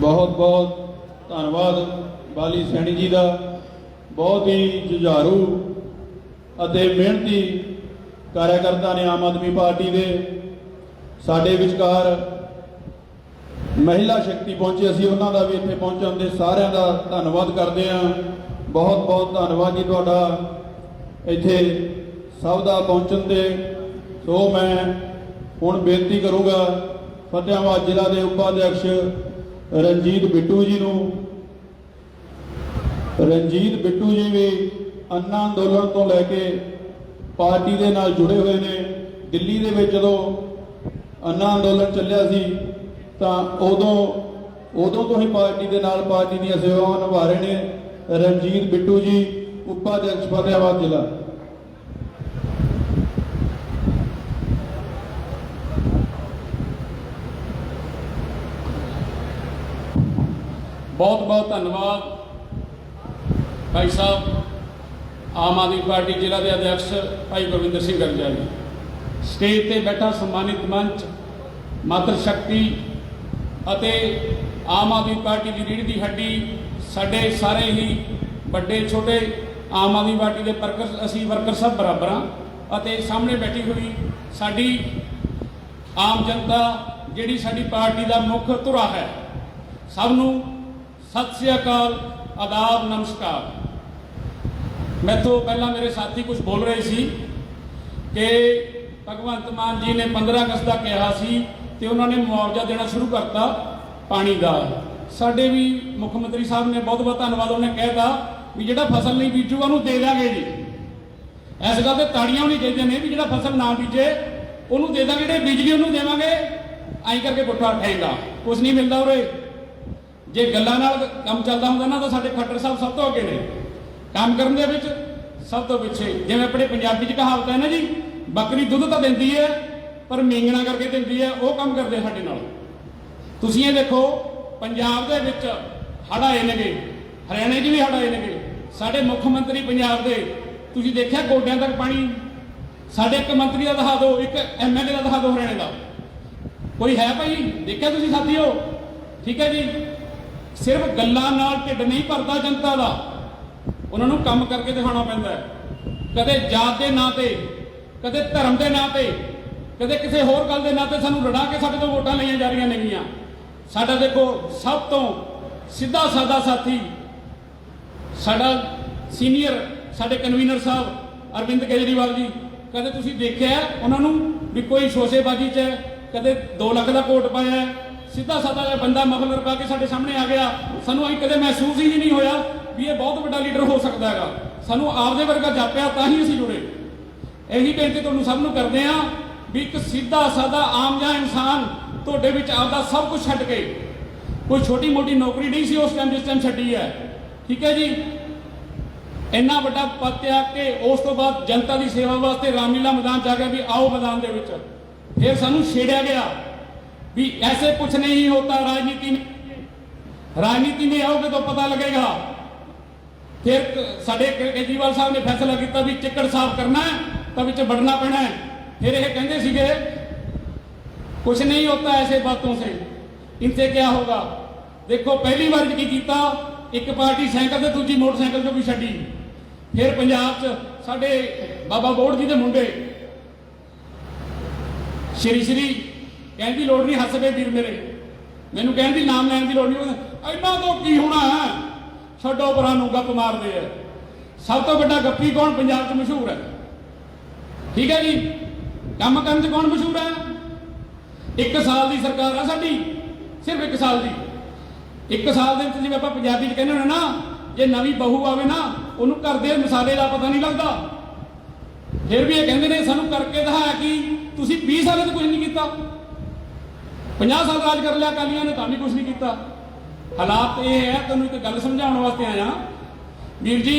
बहुत बहुत धन्यवाद बाली सैनी जी का। बहुत ही जुझारू ਅਤੇ ਮਿਹਨਤੀ कार्यकर्ता ने आम आदमी पार्टी के साडे विचकार महिला शक्ति पहुंचे, असीं उन्हां दा भी इत्थे पहुंचण दे सारिआं दा धन्नवाद करदे हां। बहुत बहुत धन्नवाद जी तुहाडा इत्थे सब दा पहुंचण दे। सो मैं हुण बेनती करूँगा फतेहाबाद जिला के उपाध्यक्ष रणजीत बिट्टू जी नूं। रणजीत बिट्टू जी भी अन्ना अंदोलन तो लैके पार्टी के नाल जुड़े हुए ने। दिल्ली दे विच जदों अन्ना अंदोलन चलिया सी तां उदों तो ही पार्टी के नाल पार्टी दी सेवावां निभा रहे ने रणजीत बिट्टू जी, उपाध्यक्ष फतेहाबाद जिला। बहुत बहुत धन्यवाद भाई साहब आम आदमी पार्टी जिला के अध्यक्ष भाई गुरविंदर सिंह गरजा जी। स्टेज पर बैठा सम्मानित मंच मातृशक्ति ਅਤੇ आम आदमी पार्टी की रीढ़ की हड्डी साढ़े सारे ही बड़े छोटे आम आदमी पार्टी के असी वर्कर सब बराबर हाँ। सामने बैठी हुई साड़ी आम जनता जिहड़ी साडी पार्टी का मुख्य धुरा है, सबनू सत श्री अकाल, आदाब, नमस्कार। मैं तो पहला मेरे साथी कुछ बोल रहे सी कि भगवंत मान जी ने 15 अगस्त का कहा सी ते उन्होंने मुआवजा देना शुरू करता पानी का। साडे भी मुख्यमंत्री साहब ने बहुत बहुत धन्यवाद, उन्हें कहता भी जिहड़ा फसल नहीं बीजूगा उन्होंने दे देंगे जी। इस गल ते ताड़ियां होनी चाहिए ने भी जिहड़ा फसल ना बीजे उन्होंने दे देंगे, जिहड़े बिजली उन्होंने देवांगे आई करके पुट्ठा ठहेगा, कुछ नहीं मिलता उरे। जे गल्लां नाल काम चलदा हुंदा ना तो साडे खट्टर साहब सब तो अगे ने काम करन दे विच सब तो पिछे। जिवें अपने पंजाबी च कहावत है ना जी, बकरी दुध तो दिंदी है पर मींगना करके दिंदी है, वो काम करते साडे नाल। तुसीं ये देखो पंजाब दे विच हड़ आए नेगे, हरियाणे च भी हड़ आए नेगे, साडे मुख मंत्री पंजाब दे तुसीं देखिआ गोड्यां तक पानी। साडे एक मंत्री का दिखा दो, एक MLA का दिखा दो हरियाणे का, कोई है भाई? देखिआ तुसीं साथियो, ठीक है जी। सिर्फ गल्लां नाल ढिड नहीं भरदा जनता का, उन्होंने काम करके दिखाना पैंदा है। कदे जात के नां ते, कदे धर्म के नां ते, कदे किसी होर गल के नां ते सानूं लड़ा के साडे तो वोटां लईआं जा रहीआं नेगीआं। साडा देखो सब तो सीधा सादा साथी साडा सीनियर साडे कन्वीनर साहब अरविंद केजरीवाल जी, कदे तुसीं देखिआ उन्होंने भी कोई शोशेबाजी च कदे 2 लाख का कोट पाया, सीधा सादा जिहा बंदा मफलर पा के साडे सामने आ गया। सानूं अहीं कदे महसूस ही नहीं होया भी ये बहुत बड़ा लीडर हो सकता है। सानूं आपदे वर्गा जापिआ तां ही असीं जुड़े। यही बेनती तुहानूं सब नूं करदे हां भी एक सीधा सादा आम जिहा इंसान तुहाडे विच आपदा सब कुछ छड्ड के, कोई छोटी मोटी नौकरी नहीं सी उस टाइम जिस टाइम छड्डी है, ठीक है जी। इन्ना वड्डा पद त्याग के उस तो बाद जनता की सेवा वास्ते रामलीला मैदान च आ गया भी आओ मैदान दे विच। फिर सानूं छेड़िया गया भी ऐसे कुछ नहीं होता राजनीति में, राजनीति में आओगे तो पता लगेगा। फिर साडे केजरीवाल साहब ने फैसला किया भी चिक्कड़ साफ करना है तो विच बढ़ना पैना है। फिर ये कहते सीगे कुछ नहीं होता ऐसे बातों से, इनसे क्या होगा। देखो पहली बार की कीता, एक पार्टी साइकिल से दूजी मोटरसाइकिल जो भी छड्डी। फिर पंजाब च साडे बाबा बोड़ जी के मुंडे श्री कहने की लोड़ नहीं, हस गए वीर मेरे, मैनू कहने की नाम लैन की लोड़ नहीं, इन्हों तो की होना है, छड्डो परां नूं गप मारदे है। सब तो बड़ा गप्पी कौन पंजाब च मशहूर है, ठीक है जी। काम करन च कौन मशहूर है? 1 साल की सरकार है साडी, सिर्फ 1 साल की। 1 साल के जिवें आपां पंजाबी च कहने ना, जे नवीं बहू आवे ना उन्होंने घर के मसाले का पता नहीं लगता। फिर भी ये कहते हैं सानूं करके दिखाया कि तुसीं 20 साल तो कुछ नहीं किया, 50 साल राज कर लिया अकालियां ने, तां भी कुछ नहीं किया। हालात ये है, तुहानूं एक गल समझाउण वास्ते आया वीर जी।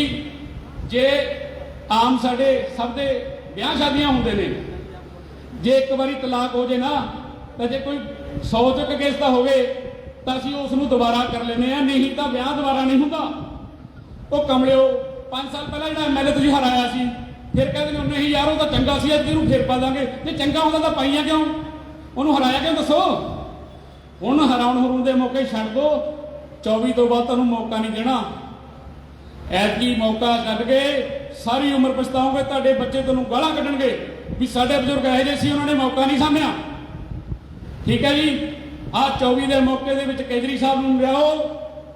जे आम साडे सब दे ब्याह शादियां हुंदे ने, जे एक बारी तलाक हो जाए ना तो जे कोई 100 च केस का होवे तो असीं उसनूं दोबारा कर लेने, नहीं तो ब्याह दोबारा नहीं हुंदा। वो कमलिओ 5 साल पहला जिहड़ा MLA तुसीं हराया सी, फिर कहते हैं नहीं यार वो तो चंगा सी, अज फिर पा देंगे, जे चंगा होंदा तो पाइयां क्यों, उन्होंने हराया क्यों दसो। ਹੁਣ ਹਰਾਉਣ ਹਰਾਉਣ ਦੇ ਮੌਕੇ ਛੱਡ ਦੋ, 24 ਤੋਂ ਬਾਅਦ ਤੁਹਾਨੂੰ ਮੌਕਾ ਨਹੀਂ ਦੇਣਾ। ਐਤਕੀ ਮੌਕਾ ਕੱਢ ਕੇ ਸਾਰੀ ਉਮਰ ਪਛਤਾਓਗੇ। ਤੁਹਾਡੇ ਬੱਚੇ ਤੁਹਾਨੂੰ ਗਾਲਾਂ ਕੱਢਣਗੇ ਵੀ ਸਾਡੇ ਬਜ਼ੁਰਗ ਇਹੋ ਜਿਹੇ ਸੀ, ਉਹਨਾਂ ਨੇ ਮੌਕਾ ਨਹੀਂ ਸਾਂਭਿਆ। ਠੀਕ ਹੈ ਜੀ, ਆਹ 24 ਦੇ ਮੌਕੇ ਦੇ ਵਿੱਚ ਕੇਜਰੀ ਸਾਹਿਬ ਨੂੰ ਲਿਆਓ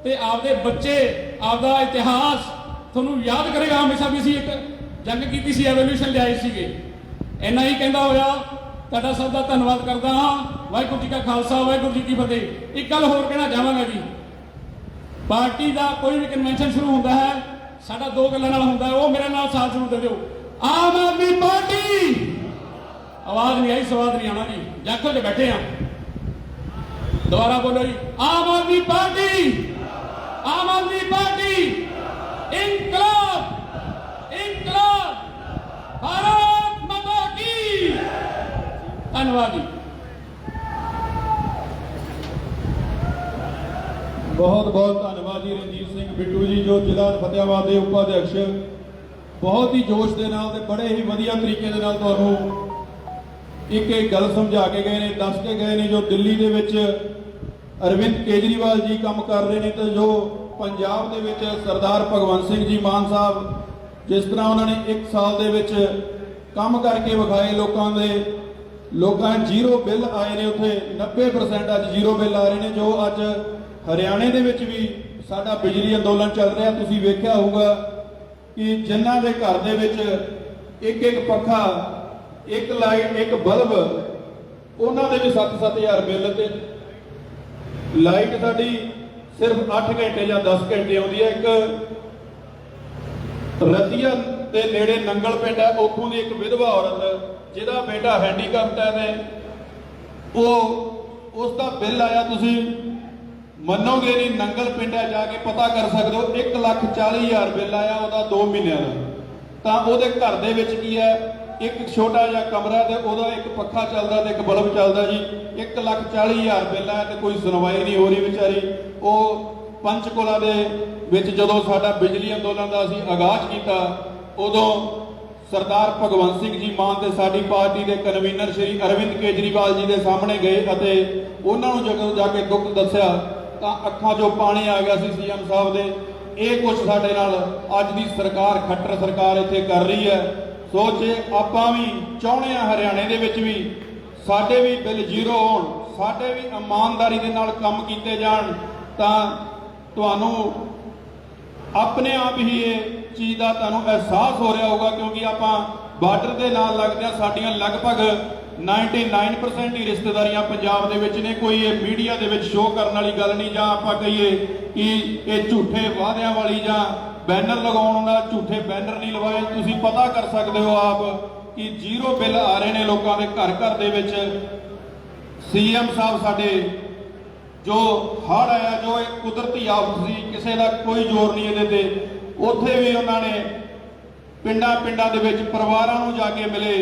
ਤੇ ਆਪਦੇ ਬੱਚੇ ਆਪਦਾ ਇਤਿਹਾਸ ਤੁਹਾਨੂੰ ਯਾਦ ਕਰੇਗਾ ਹਮੇਸ਼ਾ ਵੀ ਅਸੀਂ ਇੱਕ ਜੰਗ ਕੀਤੀ ਸੀ, ਐਵੋਲੂਸ਼ਨ ਲਿਆਏ ਸੀਗੇ। ਇੰਨਾ ਹੀ ਕਹਿੰਦਾ ਹੋਇਆ ਤੁਹਾਡਾ ਸਭ ਦਾ ਧੰਨਵਾਦ ਕਰਦਾ ਹਾਂ। ਵਾਹਿਗੁਰੂ ਜੀ ਕਾ ਖਾਲਸਾ, ਵਾਹਿਗੁਰੂ ਜੀ ਕੀ ਫਤਿਹ। ਇੱਕ ਗੱਲ ਹੋਰ ਕਹਿਣਾ ਚਾਹਾਂਗਾ ਜੀ, ਪਾਰਟੀ ਦਾ ਕੋਈ ਵੀ ਕਨਵੈਨਸ਼ਨ ਸ਼ੁਰੂ ਹੁੰਦਾ ਹੈ, ਸਾਡਾ ਦੋ ਗੱਲਾਂ ਨਾਲ ਹੁੰਦਾ ਹੈ। ਉਹ ਮੇਰੇ ਨਾਲ ਸਾਥ ਜ਼ਰੂਰ ਦੇ ਦਿਓ। ਆਮ ਆਦਮੀ ਪਾਰਟੀ, ਆਵਾਜ਼ ਨਹੀਂ ਆਈ, ਸਵਾਦ ਨਹੀਂ ਆਉਣਾ ਜੀ, ਜਾਖੋ ਤੇ ਬੈਠੇ ਆ। ਦੁਬਾਰਾ ਬੋਲੋ ਜੀ, ਆਮ ਆਦਮੀ ਪਾਰਟੀ, ਆਮ ਆਦਮੀ ਪਾਰਟੀ, ਇਨਕਲਾਬ, ਇਨਕਲਾਬ, ਭਾਰਤ ਮਾਤਾ ਕੀ। ਧੰਨਵਾਦ ਜੀ। ਬਹੁਤ ਬਹੁਤ ਧੰਨਵਾਦ ਜੀ ਰਣਜੀਤ ਸਿੰਘ ਬਿੱਟੂ ਜੀ, ਜੋ ਜ਼ਿਲ੍ਹਾ ਫਤਿਆਬਾਦ ਦੇ ਉਪਾਧਿਅਕਸ਼ ਬਹੁਤ ਹੀ ਜੋਸ਼ ਦੇ ਨਾਲ ਤੇ ਬੜੇ ਹੀ ਵਧੀਆ ਤਰੀਕੇ ਦੇ ਨਾਲ ਤੁਹਾਨੂੰ ਇੱਕ ਗੱਲ ਸਮਝਾ ਕੇ ਗਏ ਨੇ, ਦੱਸ ਕੇ ਗਏ ਨੇ ਜੋ ਦਿੱਲੀ ਦੇ ਵਿੱਚ ਅਰਵਿੰਦ ਕੇਜਰੀਵਾਲ ਜੀ ਕੰਮ ਕਰ ਰਹੇ ਨੇ, ਤੇ ਜੋ ਪੰਜਾਬ ਦੇ ਵਿੱਚ ਸਰਦਾਰ ਭਗਵੰਤ ਸਿੰਘ ਜੀ ਮਾਨ ਸਾਹਿਬ ਜਿਸ ਤਰ੍ਹਾਂ ਉਹਨਾਂ ਨੇ 1 ਸਾਲ ਦੇ ਵਿੱਚ ਕੰਮ ਕਰਕੇ ਵਿਖਾਏ, ਲੋਕਾਂ ਜ਼ੀਰੋ ਬਿੱਲ ਆਏ ਨੇ, ਉੱਥੇ 90% ਅੱਜ ਜ਼ੀਰੋ ਬਿੱਲ ਆ ਰਹੇ ਨੇ। ਜੋ ਅੱਜ ਹਰਿਆਣੇ ਦੇ ਵਿੱਚ ਵੀ ਸਾਡਾ ਬਿਜਲੀ ਅੰਦੋਲਨ ਚੱਲ ਰਿਹਾ, ਤੁਸੀਂ ਵੇਖਿਆ ਹੋਊਗਾ ਕਿ ਜਿਨ੍ਹਾਂ ਦੇ ਘਰ ਦੇ ਵਿੱਚ ਇੱਕ ਪੱਖਾ, ਇੱਕ ਲਾਈਟ, ਇੱਕ ਬਲਬ, ਉਹਨਾਂ ਦੇ ਵੀ 7-7000 ਬਿੱਲ, ਤੇ ਲਾਈਟ ਸਾਡੀ ਸਿਰਫ 8 ਘੰਟੇ ਜਾਂ 10 ਘੰਟੇ ਆਉਂਦੀ ਹੈ। ਇੱਕ ਰਤੀਆ ਦੇ ਨੇੜੇ ਨੰਗਲ ਪਿੰਡ ਹੈ, ਉੱਥੋਂ ਦੀ ਇੱਕ ਵਿਧਵਾ ਔਰਤ ਜਿਹਦਾ ਬੇਟਾ ਹੈਂਡੀਕੈਪਟ ਹੈ ਤੇ ਉਸ ਦਾ ਬਿੱਲ ਆਇਆ, ਤੁਸੀਂ ਮੰਨੋਗੇ ਨਹੀਂ, ਨੰਗਲ ਪਿੰਡ ਹੈ, ਜਾ ਕੇ ਪਤਾ ਕਰ ਸਕਦੇ ਹੋ, 1,40,000 ਬਿੱਲ ਆਇਆ ਉਹਦਾ 2 ਮਹੀਨਿਆਂ ਦਾ। ਤਾਂ ਉਹਦੇ ਘਰ ਦੇ ਵਿੱਚ ਕੀ ਹੈ, ਇੱਕ ਛੋਟਾ ਜਿਹਾ ਕਮਰਾ ਤੇ ਉਹਦਾ ਇੱਕ ਪੱਖਾ ਚੱਲਦਾ ਤੇ ਇੱਕ ਬਲਬ ਚੱਲਦਾ ਜੀ। 1,40,000 ਬਿੱਲ ਹੈ ਤੇ ਕੋਈ ਸੁਣਵਾਈ ਨਹੀਂ ਹੋ ਰਹੀ ਵਿਚਾਰੀ। ਉਹ ਪੰਚਕੂਲਾ ਦੇ ਵਿੱਚ ਜਦੋਂ ਸਾਡਾ ਬਿਜਲੀ ਅੰਦੋਲਨ ਦਾ ਅਸੀਂ ਆਗਾਜ਼ ਕੀਤਾ, ਉਦੋਂ ਸਰਦਾਰ ਭਗਵੰਤ ਸਿੰਘ ਜੀ ਮਾਨ ਤੇ ਸਾਡੀ ਪਾਰਟੀ ਦੇ ਕਨਵੀਨਰ ਸ਼੍ਰੀ ਅਰਵਿੰਦ ਕੇਜਰੀਵਾਲ ਜੀ ਦੇ ਸਾਹਮਣੇ ਗਏ ਅਤੇ ਉਹਨਾਂ ਨੂੰ ਜਦੋਂ ਜਾ ਕੇ ਦੁੱਖ ਦੱਸਿਆ ਤਾਂ ਅੱਖਾਂ 'ਚੋਂ ਪਾਣੀ ਆ ਗਿਆ ਸੀ ਸੀਐਮ ਸਾਹਿਬ ਦੇ। ਇਹ ਕੁਝ ਸਾਡੇ ਨਾਲ ਅੱਜ ਦੀ ਸਰਕਾਰ, ਖੱਟਰ ਸਰਕਾਰ ਇੱਥੇ ਕਰ ਰਹੀ ਹੈ। ਸੋ ਜੇ ਆਪਾਂ ਵੀ ਚਾਹੁੰਦੇ ਹਾਂ ਹਰਿਆਣੇ ਦੇ ਵਿੱਚ ਵੀ ਸਾਡੇ ਵੀ ਬਿੱਲ ਜ਼ੀਰੋ ਹੋਣ, ਸਾਡੇ ਵੀ ਇਮਾਨਦਾਰੀ ਦੇ ਨਾਲ ਕੰਮ ਕੀਤੇ ਜਾਣ, ਤਾਂ ਤੁਹਾਨੂੰ ਆਪਣੇ ਆਪ ਹੀ ਇਹ ਚੀਜ਼ ਦਾ ਤੁਹਾਨੂੰ ਅਹਿਸਾਸ ਹੋ ਰਿਹਾ ਹੋਊਗਾ, ਕਿਉਂਕਿ ਆਪਾਂ ਬਾਰਡਰ ਦੇ ਨਾਲ ਲੱਗਦੇ ਹਾਂ। ਸਾਡੀਆਂ ਲਗਭਗ 99% ਹੀ ਰਿਸ਼ਤੇਦਾਰੀਆਂ ਪੰਜਾਬ ਦੇ ਵਿੱਚ ਨੇ। ਕੋਈ ਇਹ ਮੀਡੀਆ ਦੇ ਵਿੱਚ ਸ਼ੋਅ ਕਰਨ ਵਾਲੀ ਗੱਲ ਨਹੀਂ, ਜਾਂ ਆਪਾਂ ਕਹੀਏ ਕਿ ਇਹ ਝੂਠੇ ਵਾਅਦਿਆਂ ਵਾਲੀ ਜਾਂ ਬੈਨਰ ਲਗਾਉਣ ਨਾਲ ਝੂਠੇ ਬੈਨਰ ਨਹੀਂ ਲਵਾਏ। ਤੁਸੀਂ ਪਤਾ ਕਰ ਸਕਦੇ ਹੋ ਆਪ ਕਿ ਜ਼ੀਰੋ ਬਿੱਲ ਆ ਰਹੇ ਨੇ ਲੋਕਾਂ ਦੇ ਘਰ ਘਰ ਦੇ ਵਿੱਚ। ਸੀਐਮ ਸਾਹਿਬ ਸਾਡੇ ਜੋ ਹੜ੍ਹ ਆਇਆ, ਜੋ ਇੱਕ ਕੁਦਰਤੀ ਆਫਤ ਸੀ, ਕਿਸੇ ਦਾ ਕੋਈ ਜ਼ੋਰ ਨਹੀਂ ਇਹਦੇ ਤੇ, ਉੱਥੇ ਵੀ ਉਹਨਾਂ ਨੇ ਪਿੰਡਾਂ ਦੇ ਵਿੱਚ ਪਰਿਵਾਰਾਂ ਨੂੰ ਜਾ ਕੇ ਮਿਲੇ,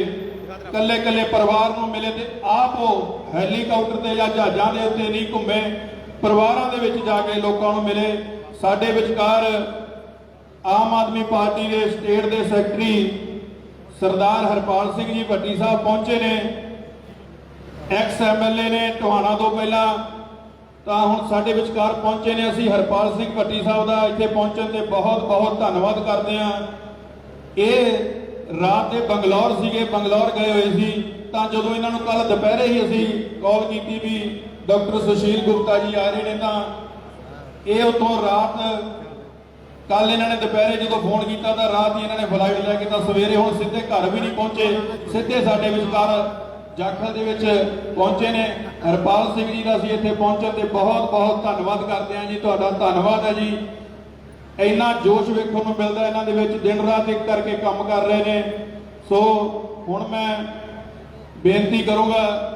ਕੱਲੇ ਪਰਿਵਾਰ ਨੂੰ ਮਿਲੇ, ਤੇ ਆਪ ਉਹ ਹੈਲੀਕਾਪਟਰ ਤੇ ਜਾਂ ਜਹਾਜ਼ਾਂ ਦੇ ਉੱਤੇ ਨਹੀਂ ਘੁੰਮੇ, ਪਰਿਵਾਰਾਂ ਦੇ ਵਿੱਚ ਜਾ ਕੇ ਲੋਕਾਂ ਨੂੰ ਮਿਲੇ। ਸਾਡੇ ਵਿਚਕਾਰ ਆਮ ਆਦਮੀ ਪਾਰਟੀ ਦੇ ਸਟੇਟ ਦੇ ਸੈਕਟਰੀ ਸਰਦਾਰ ਹਰਪਾਲ ਸਿੰਘ ਜੀ ਭੱਟੀ ਸਾਹਿਬ ਪਹੁੰਚੇ ਨੇ, ਐਕਸ ਐਮਐਲਏ ਨੇ ਟੋਹਾਣਾ ਤੋਂ ਪਹਿਲਾਂ, ਤਾਂ ਹੁਣ ਸਾਡੇ ਵਿਚਕਾਰ ਪਹੁੰਚੇ ਨੇ। ਅਸੀਂ ਹਰਪਾਲ ਸਿੰਘ ਭੱਟੀ ਸਾਹਿਬ ਦਾ ਇੱਥੇ ਪਹੁੰਚਣ ਤੇ ਬਹੁਤ ਧੰਨਵਾਦ ਕਰਦੇ ਹਾਂ। ਇਹ ਰਾਤ ਦੇ ਬੰਗਲੌਰ ਸੀਗੇ, ਬੰਗਲੌਰ ਗਏ ਹੋਏ ਸੀ, ਤਾਂ ਜਦੋਂ ਇਹਨਾਂ ਨੂੰ ਕੱਲ ਦੁਪਹਿਰੇ ਹੀ ਅਸੀਂ ਕਾਲ ਕੀਤੀ ਵੀ ਡਾਕਟਰ ਸੁਸ਼ੀਲ ਗੁਪਤਾ ਜੀ ਆ ਰਹੇ ਨੇ, ਤਾਂ ਇਹ ਉਤੋਂ ਰਾਤ ਕੱਲ ਇਹਨਾਂ ਨੇ ਦੁਪਹਿਰੇ ਜਦੋਂ ਫੋਨ ਕੀਤਾ ਤਾਂ ਰਾਤ ਹੀ ਇਹਨਾਂ ਨੇ ਫਲਾਈਟ ਲੈ ਕੇ ਤਾਂ ਸਵੇਰੇ ਹੁਣ ਸਿੱਧੇ ਘਰ ਵੀ ਨਹੀਂ ਪਹੁੰਚੇ, ਸਿੱਧੇ ਸਾਡੇ ਵਿਚਕਾਰ ਜਾਖਲ ਦੇ ਵਿੱਚ ਪਹੁੰਚੇ ਨੇ। ਹਰਪਾਲ ਸਿੰਘ ਜੀ ਦਾ ਅਸੀਂ ਇੱਥੇ ਪਹੁੰਚਣ ਤੇ ਬਹੁਤ ਧੰਨਵਾਦ ਕਰਦੇ ਹਾਂ ਜੀ। ਤੁਹਾਡਾ ਧੰਨਵਾਦ ਹੈ ਜੀ। ਇੰਨਾ ਜੋਸ਼ ਵੇਖਣ ਨੂੰ ਮਿਲਦਾ ਇਹਨਾਂ ਦੇ ਵਿੱਚ, ਦਿਨ ਰਾਤ ਇੱਕ ਕਰਕੇ ਕੰਮ ਕਰ ਰਹੇ ਨੇ। ਸੋ ਹੁਣ ਮੈਂ ਬੇਨਤੀ ਕਰੂੰਗਾ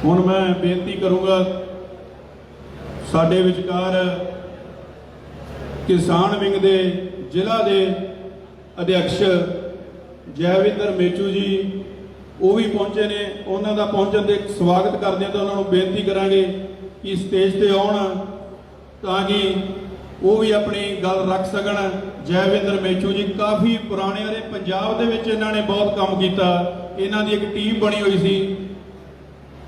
ਹੁਣ ਮੈਂ ਬੇਨਤੀ ਕਰੂੰਗਾ ਸਾਡੇ ਵਿਚਕਾਰ ਕਿਸਾਨ ਵਿੰਗ ਦੇ ਜ਼ਿਲ੍ਹਾ ਦੇ ਅਧਿਕਸ਼ ਜੈਵਿੰਦਰ ਮੇਚੂ ਜੀ ਉਹ ਵੀ ਪਹੁੰਚੇ ਨੇ। ਉਹਨਾਂ ਦਾ ਪਹੁੰਚਣ ਦੇ ਸਵਾਗਤ ਕਰਦੇ ਹਾਂ ਤਾਂ ਉਹਨਾਂ ਨੂੰ ਬੇਨਤੀ ਕਰਾਂਗੇ ਕਿ ਸਟੇਜ ਤੇ ਆਉਣ ਤਾਂ ਕਿ ਉਹ ਵੀ ਆਪਣੀ ਗੱਲ ਰੱਖ ਸਕਣ। ਜੈਵਿੰਦਰ ਮੇਚੂ ਜੀ ਕਾਫੀ ਪੁਰਾਣੇ ਨੇ, ਪੰਜਾਬ ਦੇ ਵਿੱਚ ਇਹਨਾਂ ਨੇ ਬਹੁਤ ਕੰਮ ਕੀਤਾ। ਇਹਨਾਂ ਦੀ ਇੱਕ ਟੀਮ ਬਣੀ ਹੋਈ ਸੀ,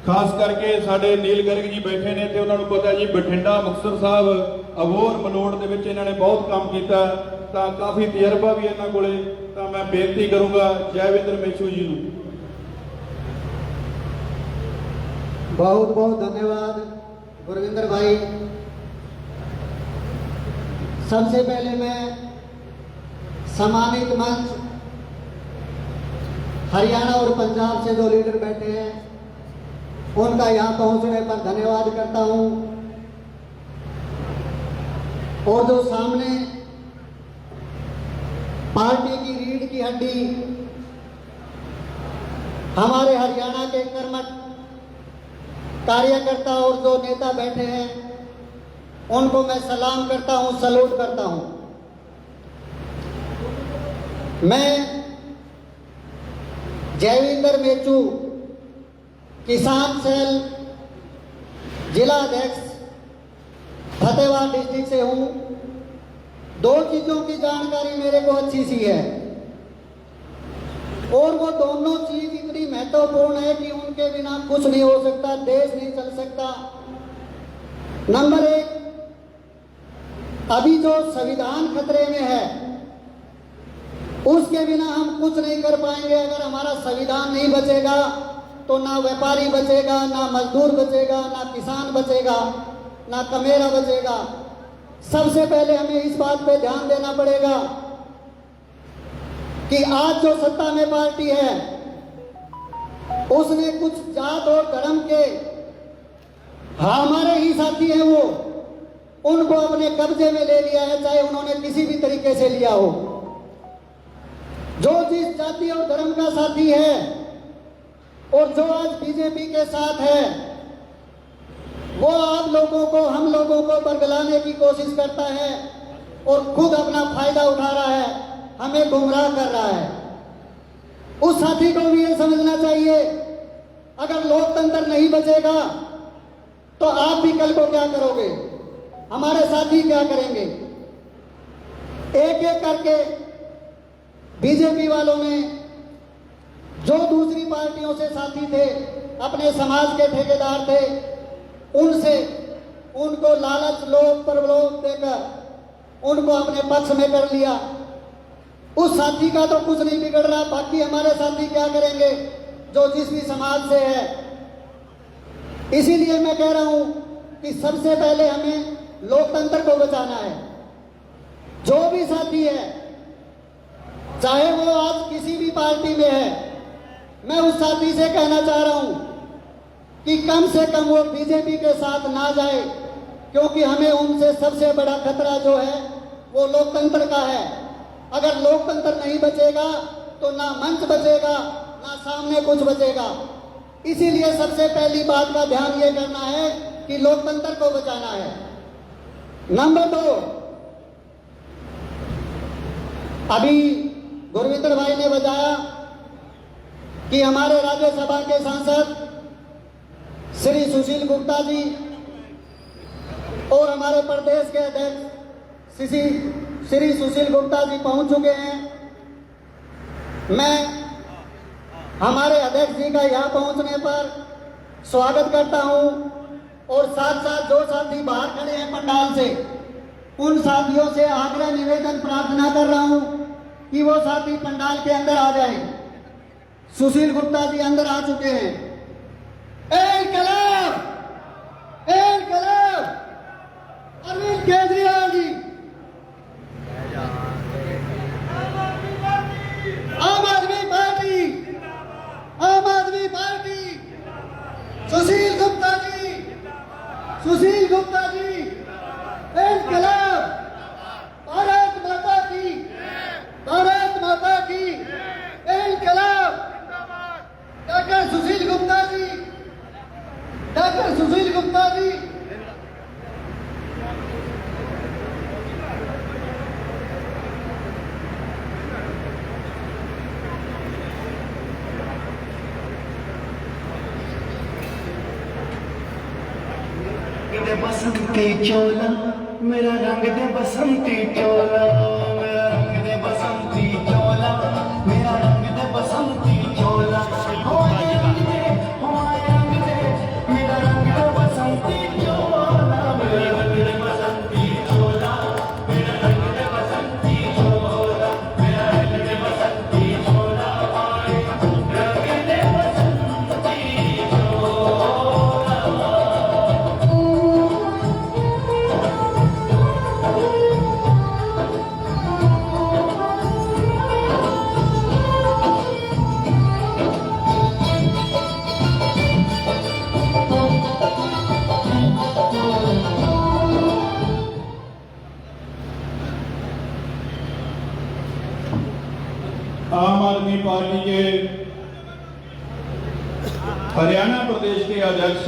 ਖਾਸ ਕਰਕੇ ਸਾਡੇ ਨੀਲ ਗਰਗ ਜੀ ਬੈਠੇ ਨੇ ਤੇ ਉਹਨਾਂ ਨੂੰ ਪਤਾ ਜੀ ਬਠਿੰਡਾ, ਮੁਕਤਸਰ ਸਾਹਿਬ, ਅਬੋਹਰ, ਮਲੋਟ ਦੇ ਵਿੱਚ ਇਹਨਾਂ ਨੇ ਬਹੁਤ ਕੰਮ ਕੀਤਾ, ਤਾਂ ਕਾਫੀ ਤਜਰਬਾ ਵੀ ਇਹਨਾਂ ਕੋਲੇ। ਤਾਂ ਮੈਂ ਬੇਨਤੀ ਕਰੂੰਗਾ ਜੈਵਿੰਦਰ ਮੇਚੂ ਜੀ ਨੂੰ। बहुत बहुत धन्यवाद गुरविंदर भाई। सबसे पहले मैं सम्मानित मंच हरियाणा और पंजाब से जो लीडर बैठे हैं उनका यहाँ पहुँचने पर धन्यवाद करता हूँ। और जो सामने पार्टी की रीढ़ की हड्डी हमारे हरियाणा के कर्मठ कार्यकर्ता और जो नेता बैठे हैं उनको मैं सलाम करता हूं, सलूट करता हूं। मैं जयविंदर मेचू किसान सेल जिला अध्यक्ष फतेहाबाद डिस्ट्रिक्ट से हूं। दो चीजों की जानकारी मेरे को अच्छी सी है और वो दोनों चीज इतनी महत्वपूर्ण है कि उनके बिना कुछ नहीं हो सकता, देश नहीं चल सकता। नंबर एक, अभी जो संविधान खतरे में है उसके बिना हम कुछ नहीं कर पाएंगे। अगर हमारा संविधान नहीं बचेगा तो ना व्यापारी बचेगा, ना मजदूर बचेगा, ना किसान बचेगा, ना कमेरा बचेगा। सबसे पहले हमें इस बात पे ध्यान देना पड़ेगा कि आज जो सत्ता में पार्टी है उसने कुछ जात और धर्म के हमारे ही साथी हैं वो उनको अपने कब्जे में ले लिया है, चाहे उन्होंने किसी भी तरीके से लिया हो। जो जिस जाति और धर्म का साथी है और जो आज बीजेपी के साथ है वो आप लोगों को, हम लोगों को बरगलाने की कोशिश करता है और खुद अपना फायदा उठा रहा है, हमें गुमराह कर रहा है। उस साथी को भी ये समझना चाहिए अगर लोकतंत्र नहीं बचेगा तो आप भी कल को क्या करोगे, हमारे साथी क्या करेंगे। एक एक करके बीजेपी वालों ने जो दूसरी पार्टियों से साथी थे, अपने समाज के ठेकेदार थे, उनसे उनको लालच, लोभ, प्रलोभ देकर उनको अपने पक्ष में कर लिया। उस साथी का तो कुछ नहीं बिगड़ रहा, बाकी हमारे साथी क्या करेंगे जो जिस भी समाज से है। इसीलिए मैं कह रहा हूं कि सबसे पहले हमें लोकतंत्र को बचाना है। जो भी साथी है, चाहे वो आज किसी भी पार्टी में है, मैं उस साथी से कहना चाह रहा हूं कि कम से कम वो बीजेपी के साथ ना जाए, क्योंकि हमें उनसे सबसे बड़ा खतरा जो है वो लोकतंत्र का है। अगर लोकतंत्र नहीं बचेगा तो ना मंच बचेगा, ना सामने कुछ बचेगा। इसीलिए सबसे पहली बात का ध्यान ये करना है कि लोकतंत्र को बचाना है। नंबर 2, अभी गुरविंदर भाई ने बताया कि हमारे राज्यसभा के सांसद श्री सुशील गुप्ता जी और हमारे प्रदेश के अध्यक्ष श्री सुशील गुप्ता जी पहुंच चुके हैं। मैं हमारे अध्यक्ष जी का यहाँ पहुंचने पर स्वागत करता हूं और साथ साथ जो साथी बाहर खड़े हैं पंडाल से, उन साथियों से आग्रह निवेदन प्रार्थना कर रहा हूं कि वो साथी पंडाल के अंदर आ जाएं। सुशील गुप्ता जी अंदर आ चुके हैं। इनकलाब, इनकलाब, अरविंद केजरीवाल जी, आम आदमी पार्टी, आम आदमी पार्टी, सुशील गुप्ता जी, सुशील गुप्ता जी, इनकलाब, भारत माता की, भारत माता की, इनकलाब, डॉक्टर सुशील गुप्ता जी, बसंती चोला मेरा रंग दे बसंती चोला मेरा रंग दे बसंती चोला मेरा रंग दे बसंती चोला हो आए रंग दे मेरा रंग दे बसंती चोला मेरा रंग दे बसंती चोला मेरा रंग दे बसंती चोला मेरा रंग दे बसंती चोला आए रंग दे बसंती आम आदमी पार्टी के हरियाणा प्रदेश के अध्यक्ष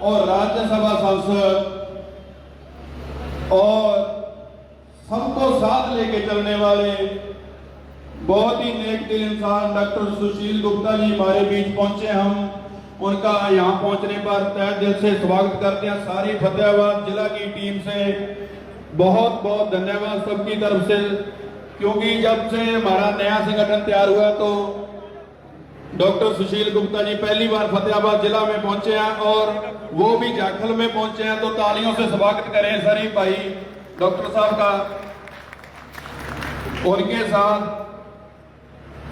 और राज्यसभा सांसद और सबको साथ लेके चलने वाले बहुत ही नेक दिल इंसान डॉक्टर सुशील गुप्ता जी हमारे बीच पहुंचे। हम उनका यहाँ पहुंचने पर तहे दिल से स्वागत करते हैं। सारी फतेहाबाद जिला की टीम से बहुत बहुत धन्यवाद सबकी तरफ से, क्योंकि जब से हमारा नया संगठन तैयार हुआ तो डॉक्टर सुशील गुप्ता जी पहली बार फतेहाबाद जिला में पहुंचे हैं और वो भी जाखल में पहुंचे हैं। तो तालियों से स्वागत करें शरीफ भाई डॉक्टर साहब का। उनके साथ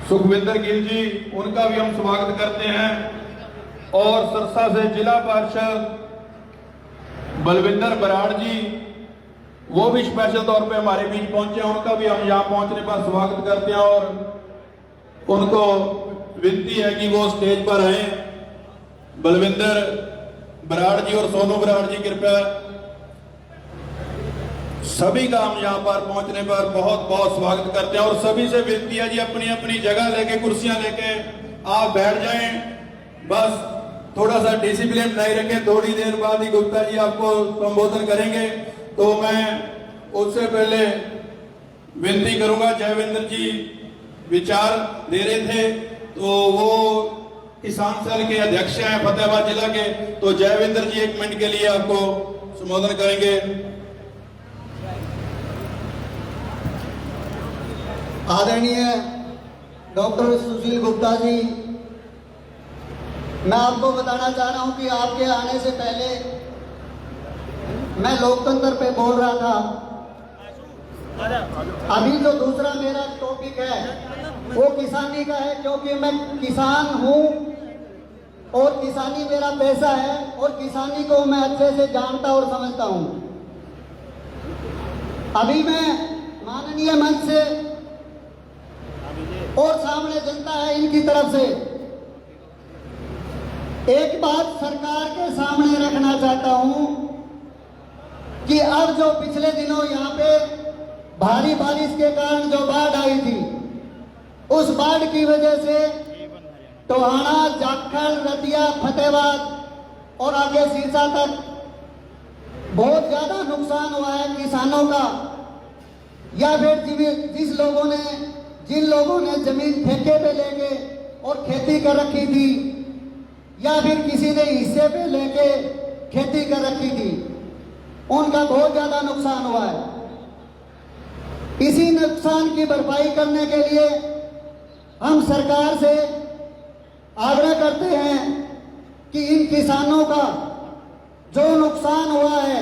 सुखविंदर गिल जी, उनका भी हम स्वागत करते हैं। और सिरसा से जिला पार्षद बलविंदर बराड़ जी, वो भी स्पेशल तौर पे हमारे बीच पहुंचे हैं। उनका भी हम यहाँ पहुंचने पर स्वागत करते हैं और उनको विनती है कि वो स्टेज पर आए। बलविंदर बराड़ जी और सोनू बराड़ जी कृपया। सभी का हम यहाँ पर पहुंचने पर बहुत बहुत स्वागत करते हैं और सभी से विनती है जी अपनी अपनी जगह लेके कुर्सियां लेके आप बैठ जाएं। बस थोड़ा सा डिसिप्लिन बनाए रखें। थोड़ी देर बाद ही गुप्ता जी आपको संबोधन करेंगे। तो मैं उससे पहले विनती करूंगा, जयविंदर जी विचार दे रहे थे तो वो किसान सेल के अध्यक्ष हैं फतेहाबाद जिला के। तो जयविंदर जी 1 मिनट के लिए आपको संबोधन करेंगे। आदरणीय डॉक्टर सुशील गुप्ता जी, मैं आपको बताना चाह रहा हूं कि आपके आने से पहले मैं लोकतंत्र पे बोल रहा था। अभी जो दूसरा मेरा टॉपिक है वो किसानी का है, क्योंकि मैं किसान हूं और किसानी मेरा पैसा है और किसानी को मैं अच्छे से जानता और समझता हूं। अभी मैं माननीय मंच से और सामने जनता है इनकी तरफ से एक बात सरकार के सामने रखना चाहता हूं कि अब जो पिछले दिनों यहाँ पे भारी बारिश के कारण जो बाढ़ आई थी, उस बाढ़ की वजह से टोहाना, जाखल, रतिया, फतेहाबाद और आगे सिरसा तक बहुत ज्यादा नुकसान हुआ है किसानों का। या फिर जिन लोगों ने जमीन ठेके पे लेके और खेती कर रखी थी, या फिर किसी ने हिस्से पे लेके खेती कर रखी थी, उनका बहुत ज्यादा नुकसान हुआ है। इसी नुकसान की भरपाई करने के लिए हम सरकार से आग्रह करते हैं कि इन किसानों का जो नुकसान हुआ है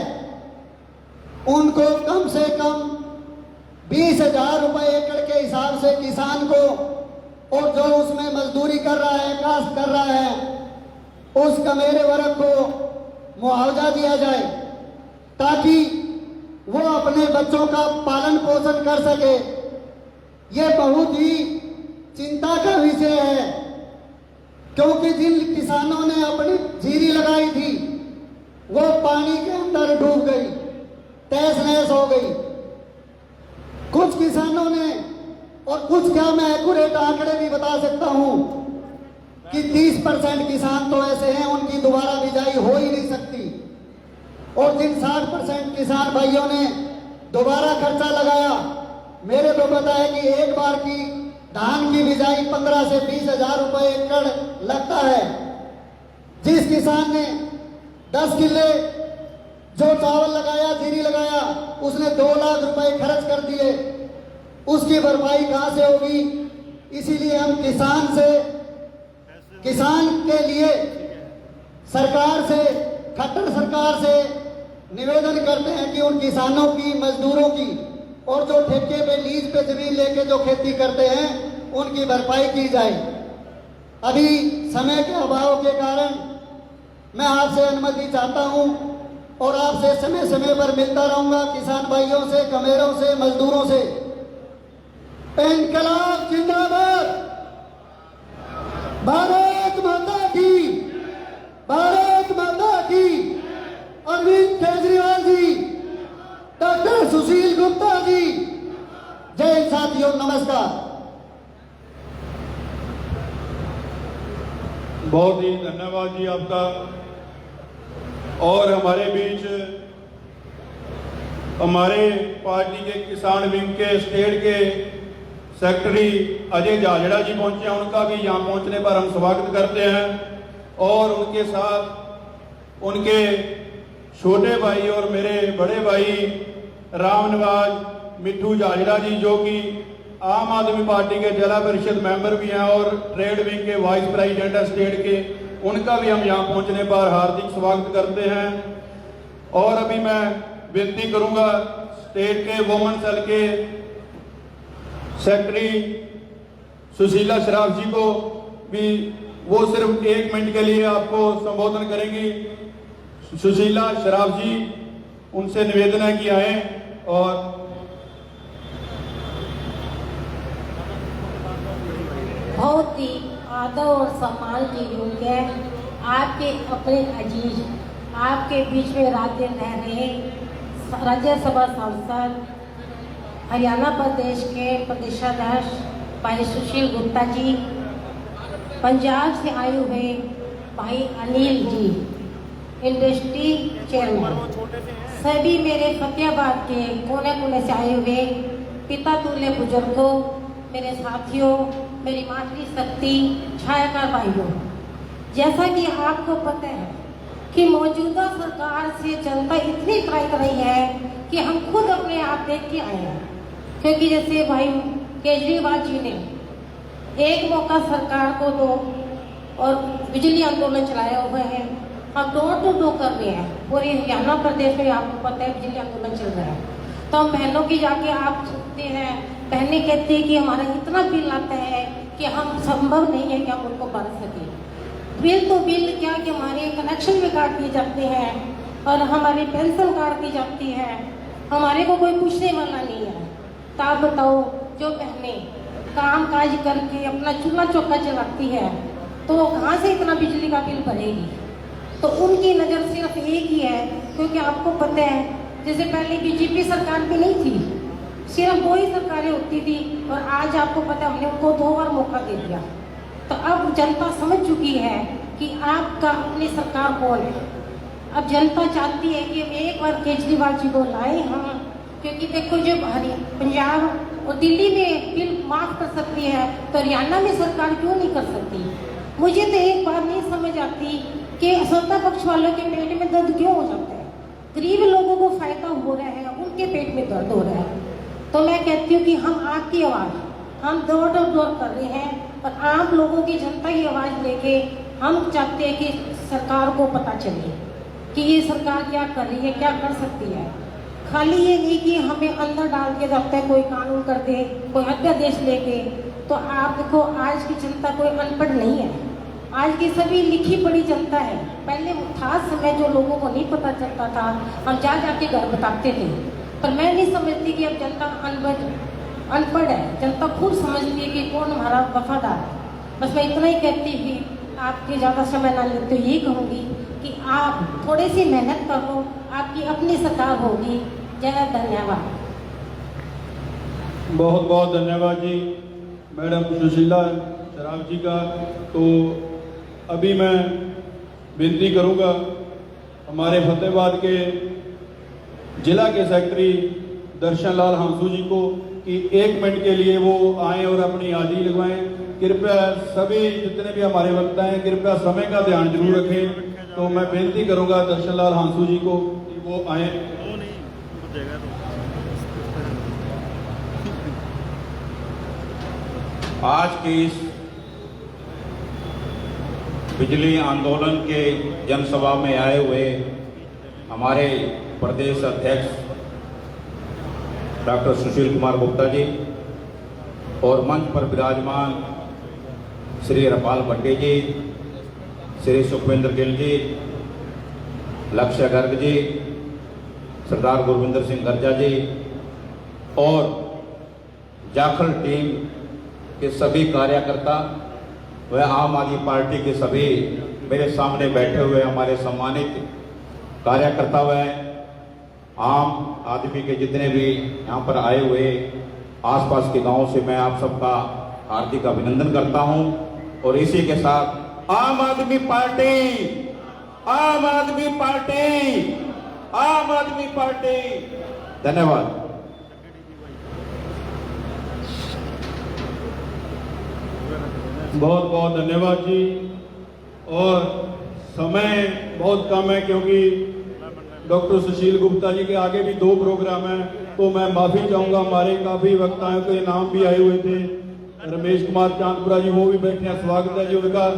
उनको कम से कम 20,000 रुपए एकड़ के हिसाब से किसान को, और जो उसमें मजदूरी कर रहा है, काश्त कर रहा है, उस कमेरे वर्ग को मुआवजा दिया जाए ताकि वो अपने बच्चों का पालन पोषण कर सके। ये बहुत ही चिंता का विषय है, क्योंकि जिन किसानों ने अपनी जीरी लगाई थी वो पानी के अंदर डूब गई, तहस नहस हो गई। कुछ किसानों ने, और कुछ क्या मैं एक्यूरेट आंकड़े भी बता सकता हूं कि 30% किसान तो ऐसे हैं उनकी दोबारा बिजाई हो ही नहीं सकती, और जिन 60% किसान भाइयों ने दोबारा खर्चा लगाया, मेरे को पता है कि एक बार की धान की बिजाई 15 से 20,000 रुपए एकड़ लगता है। जिस किसान ने 10 किले जो चावल लगाया, जीरी लगाया, उसने 2 लाख रुपए खर्च कर दिए, उसकी भरपाई कहां से होगी? इसीलिए हम किसान के लिए सरकार से, खट्टर सरकार से निवेदन करते हैं कि उन किसानों की, मजदूरों की और जो ठेके पे, लीज पे जमीन लेके जो खेती करते हैं, उनकी भरपाई की जाए। अभी समय के अभाव के कारण मैं आपसे अनुमति चाहता हूं और आपसे समय समय पर मिलता रहूंगा, किसान भाइयों से, कमेरों से, मजदूरों से। इनकलाब जिंदाबाद, भारत माता की, भारत माता की। अरविंद केजरीवाल जी, डॉक्टर सुशील गुप्ता जी, जय साथियों, नमस्कार। बहुत ही धन्यवाद जी आपका। और हमारे बीच हमारे पार्टी के किसान विंग के स्टेट के सेक्रेटरी अजय झाझड़ा जी पहुंचे हैं, उनका भी यहाँ पहुंचने पर हम स्वागत करते हैं। और उनके साथ उनके छोटे भाई और मेरे बड़े भाई रामनिवाज मिट्ठू झाझड़ा जी, जो कि आम आदमी पार्टी के जिला परिषद मेंबर भी हैं और ट्रेड विंग के वाइस प्रेसिडेंट हैं स्टेट के, उनका भी हम यहाँ पहुंचने पर हार्दिक स्वागत करते हैं। और अभी मैं विनती करूंगा स्टेट के वुमेन सेल के सेक्रेटरी सुशीला श्राफ जी को भी, वो सिर्फ 1 मिनट के लिए आपको संबोधन करेंगी। सुशीला श्राफ जी, उनसे निवेदन है कि आए और बहुत ही आदर और सम्मान के योग्य आपके अपने अजीज, आपके बीच में रात दिन रह रहे राज्यसभा सांसद, हरियाणा प्रदेश के प्रदेशाध्यक्ष भाई सुशील गुप्ता जी, पंजाब से आए हुए भाई अनिल जी, इंडस्ट्री चेयरमैन, सभी मेरे फतेहाबाद के कोने कोने से आए हुए पिता तुल्य बुजुर्गों, मेरे साथियों, मेरी मातृशक्ति छायाकार भाइयों, जैसा कि आपको पता है कि मौजूदा सरकार से जनता इतनी ट्राई कर रही है कि हम खुद अपने आप देख के आए हैं। क्योंकि जैसे भाई केजरीवाल जी ने एक मौका सरकार को दो और बिजली आंदोलन चलाया हुआ है, हम डोर टू डोर कर रहे हैं। पूरे हरियाणा प्रदेश में आपको पता है बिजली आंदोलन चल रहा है, तो हम बहनों की जाके आप सुनते हैं, बहनें कहती है कि हमारा इतना बिल आता है कि हम संभव नहीं है कि हम उनको भर सकें। बिल तो बिल क्या कि हमारे कनेक्शन भी काट दिए जाते हैं और हमारी पेंशन काट दी जाती है, हमारे को कोई पूछने वाला नहीं है। तो आप बताओ, जो बहनें काम काज करके अपना चूल्हा चौका चलाती है तो वो कहाँ से इतना बिजली का बिल भरेगी? तो उनकी नज़र सिर्फ एक ही है, क्योंकि आपको पता है जैसे पहले बीजेपी सरकार भी नहीं थी, सिर्फ 2 ही सरकारें होती थी और आज आपको पता है हमने उनको 2 बार मौका दे दिया। तो अब जनता समझ चुकी है कि आपका अपनी सरकार कौन है। अब जनता चाहती है कि हम एक बार केजरीवाल जी को लाए हम, क्योंकि देखो जो पंजाब और दिल्ली में बिल माफ कर सकती है तो हरियाणा में सरकार क्यों नहीं कर सकती? मुझे तो एक बात नहीं समझ आती कि सत्ता पक्ष वालों के पेट में दर्द क्यों हो जाता है, गरीब लोगों को फायदा हो रहा है, उनके पेट में दर्द हो रहा है। तो मैं कहती हूँ कि हम आपकी आवाज़ हम डोर टू डोर कर रहे हैं और आप लोगों की, जनता की आवाज़ लेके हम चाहते हैं कि सरकार को पता चले कि ये सरकार क्या कर रही है, क्या कर सकती है। खाली ये नहीं कि हमें अंदर डाल के जाता है, कोई कानून कर दे, कोई अध्यादेश लेके। तो आप देखो, आज की जनता कोई अनपढ़ नहीं है, आज की सभी लिखी पढ़ी जनता है। पहले था समय जो लोगों को नहीं पता चलता था, हम जा जाके घर बताते थे, पर मैं नहीं समझती कि अब जनता अनपढ़ है, जनता खुद समझती है कि कौन हमारा वफादार है। बस मैं इतना ही कहती हुई आपके ज़्यादा समय ना लेते हुए ये कहूँगी कि आप थोड़ी सी मेहनत करो, आपकी अपनी सरकार होगी। जय धन्यवाद। बहुत बहुत धन्यवाद जी मैडम सुशीला श्राफ जी का। तो अभी मैं विनती करूंगा हमारे फतेहाबाद के जिला के सेक्रेटरी दर्शन लाल हंसू जी को कि 1 मिनट के लिए वो आए और अपनी हाजिरी लगवाएं। कृपया सभी जितने भी हमारे वक्ता हैं, कृपया समय का ध्यान जरूर रखें। तो मैं विनती करूंगा दर्शन लाल हंसू जी को वो आए। आज की इस बिजली आंदोलन के जनसभा में आए हुए हमारे प्रदेश अध्यक्ष डॉक्टर सुशील कुमार गुप्ता जी और मंच पर विराजमान श्री रपाल भट्टी जी, श्री सुखविंदर गिल जी, लक्ष्य गर्ग जी, सरदार गुरविंदर सिंह गर्जा जी और जाखल टीम के सभी कार्यकर्ता व आम आदमी पार्टी के सभी मेरे सामने बैठे हुए हमारे सम्मानित कार्यकर्ता व आम आदमी के जितने भी यहाँ पर आए हुए आसपास के गांवों से मैं आप सबका हार्दिक अभिनंदन करता हूं। और इसी के साथ आम आदमी पार्टी, आम आदमी पार्टी, आम आदमी पार्टी। धन्यवाद। बहुत बहुत धन्यवाद जी। और समय बहुत कम है क्योंकि डॉक्टर सुशील गुप्ता जी के आगे भी 2 प्रोग्राम हैं, तो मैं माफ़ी चाहूँगा। हमारे काफ़ी वक्ताओं के नाम भी आए हुए थे। रमेश कुमार चांदपुरा जी वो भी बैठे हैं, स्वागत है जी उनका।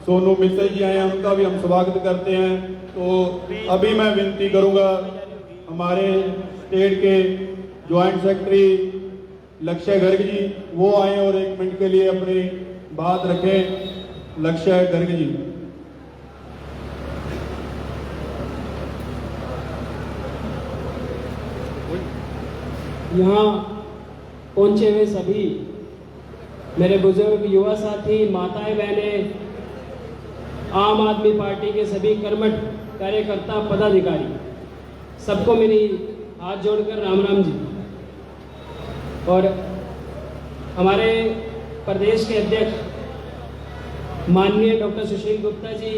सोनू मित्तल जी आए हैं, उनका भी हम स्वागत करते हैं। तो अभी मैं विनती करूँगा हमारे स्टेट के ज्वाइंट सेक्रेटरी लक्ष्य गर्ग जी वो आए और 1 मिनट के लिए अपनी बात रखें। लक्ष्य गर्ग जी। यहाँ पहुंचे हुए सभी मेरे बुजुर्ग, युवा साथी, माताएं, बहनें, आम आदमी पार्टी के सभी कर्मठ कार्यकर्ता, पदाधिकारी, सबको मेरी हाथ जोड़कर राम राम जी। और हमारे प्रदेश के अध्यक्ष माननीय डॉक्टर सुशील गुप्ता जी,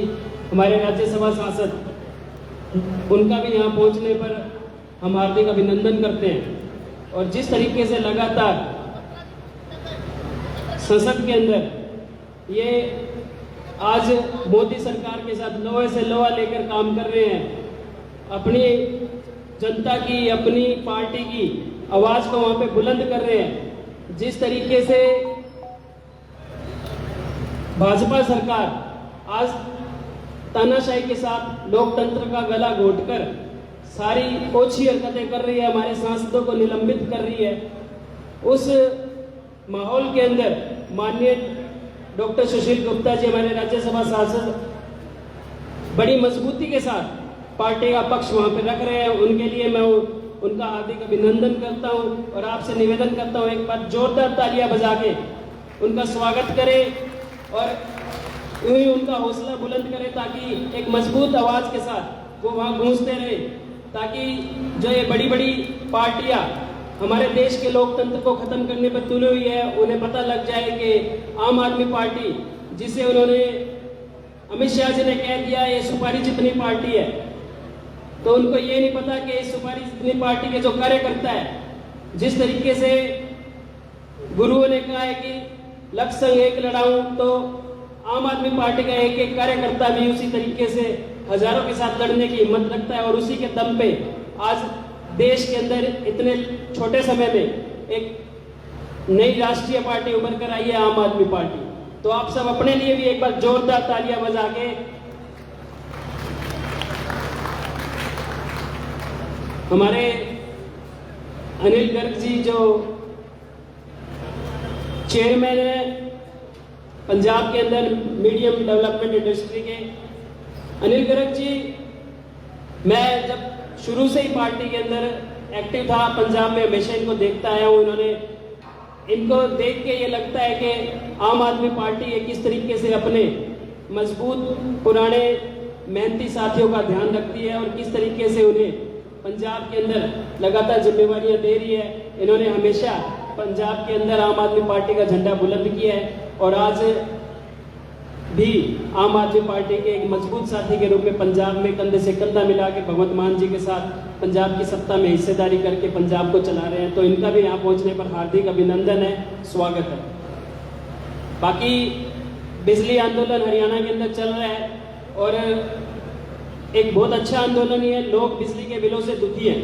हमारे राज्यसभा सांसद, उनका भी यहाँ पहुँचने पर हम हार्दिक अभिनंदन करते हैं। और जिस तरीके से लगातार संसद के अंदर ये आज मोदी सरकार के साथ लोहे से लोहा लेकर काम कर रहे हैं, अपनी जनता की, अपनी पार्टी की आवाज़ को वहाँ पे बुलंद कर रहे हैं। जिस तरीके से भाजपा सरकार आज तानाशाही के साथ लोकतंत्र का गला घोटकर सारी ओछी हरकतें कर रही है, हमारे सांसदों को निलंबित कर रही है, उस माहौल के अंदर माननीय डॉक्टर सुशील गुप्ता जी, हमारे राज्यसभा सांसद, बड़ी मजबूती के साथ पार्टी का पक्ष वहां पे रख रहे हैं। उनके लिए मैं उनका हार्दिक अभिनंदन करता हूं और आपसे निवेदन करता हूं एक बार जोरदार तालियां बजा के उनका स्वागत करें और यूं ही उनका हौसला बुलंद करें ताकि एक मजबूत आवाज के साथ वो वहां गूंजते रहे, ताकि जो ये बड़ी बड़ी पार्टियां हमारे देश के लोकतंत्र को खत्म करने पर तुली हुई है, उन्हें पता लग जाए कि आम आदमी पार्टी, जिसे उन्होंने अमित शाह जी ने कह दिया ये सुपारी जितनी पार्टी है, तो उनको ये नहीं पता कि इस सुपारी जितनी पार्टी के जो कार्यकर्ता है, जिस तरीके से गुरुओं ने कहा है कि लक्ष्य संग एक लड़ाऊं, तो आम आदमी पार्टी का एक एक कार्यकर्ता भी उसी तरीके से हजारों के साथ लड़ने की हिम्मत रखता है। और उसी के दम पे आज देश के अंदर इतने छोटे समय में एक नई राष्ट्रीय पार्टी उभर कर आई है, आम आदमी पार्टी। तो आप सब अपने लिए भी एक बार जोरदार तालियां बजा के हमारे अनिल गर्ग जी जो चेयरमैन है पंजाब के अंदर मीडियम डेवलपमेंट इंडस्ट्री के, अनिल गर्ग जी, मैं जब शुरू से ही पार्टी के अंदर एक्टिव था पंजाब में, हमेशा इनको देखता आया हूँ। इनको देख के ये लगता है कि आम आदमी पार्टी ये किस तरीके से अपने मजबूत पुराने मेहनती साथियों का ध्यान रखती है और किस तरीके से उन्हें पंजाब के अंदर लगातार जिम्मेवारियां दे रही है। इन्होंने हमेशा पंजाब के अंदर आम आदमी पार्टी का झंडा बुलंद किया है और आज भी आम आदमी पार्टी के एक मजबूत साथी के रूप में पंजाब में कंधे से कंधा मिला के भगवंत मान जी के साथ पंजाब की सत्ता में हिस्सेदारी करके पंजाब को चला रहे हैं। तो इनका भी यहाँ पहुँचने पर हार्दिक अभिनंदन है, स्वागत है। बाकी बिजली आंदोलन हरियाणा के अंदर चल रहा है और एक बहुत अच्छा आंदोलन ही है। लोग बिजली के बिलों से दुखी हैं,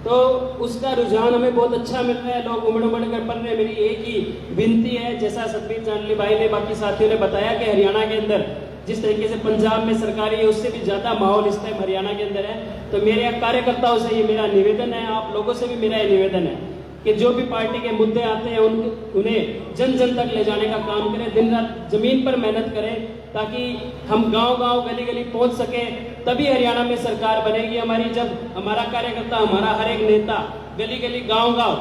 तो उसका रुझान हमें बहुत अच्छा मिल रहा है। लोग उमड़ उमड़ कर पढ़ रहे हैं। मेरी एक ही विनती है, जैसा सतबीर चांडली भाई ने, बाकी साथियों ने बताया कि हरियाणा के अंदर जिस तरीके से पंजाब में सरकारी है, उससे भी ज़्यादा माहौल इस टाइम हरियाणा के अंदर है। तो मेरे कार्यकर्ताओं से ये मेरा निवेदन है, आप लोगों से भी मेरा ये निवेदन है कि जो भी पार्टी के मुद्दे आते हैं उन्हें जन जन तक ले जाने का काम करें, दिन रात जमीन पर मेहनत करें, ताकि हम गांव-गांव गली-गली पहुंच सके। तभी हरियाणा में सरकार बनेगी हमारी, जब हमारा कार्यकर्ता, हमारा हर एक नेता गली-गली गांव-गांव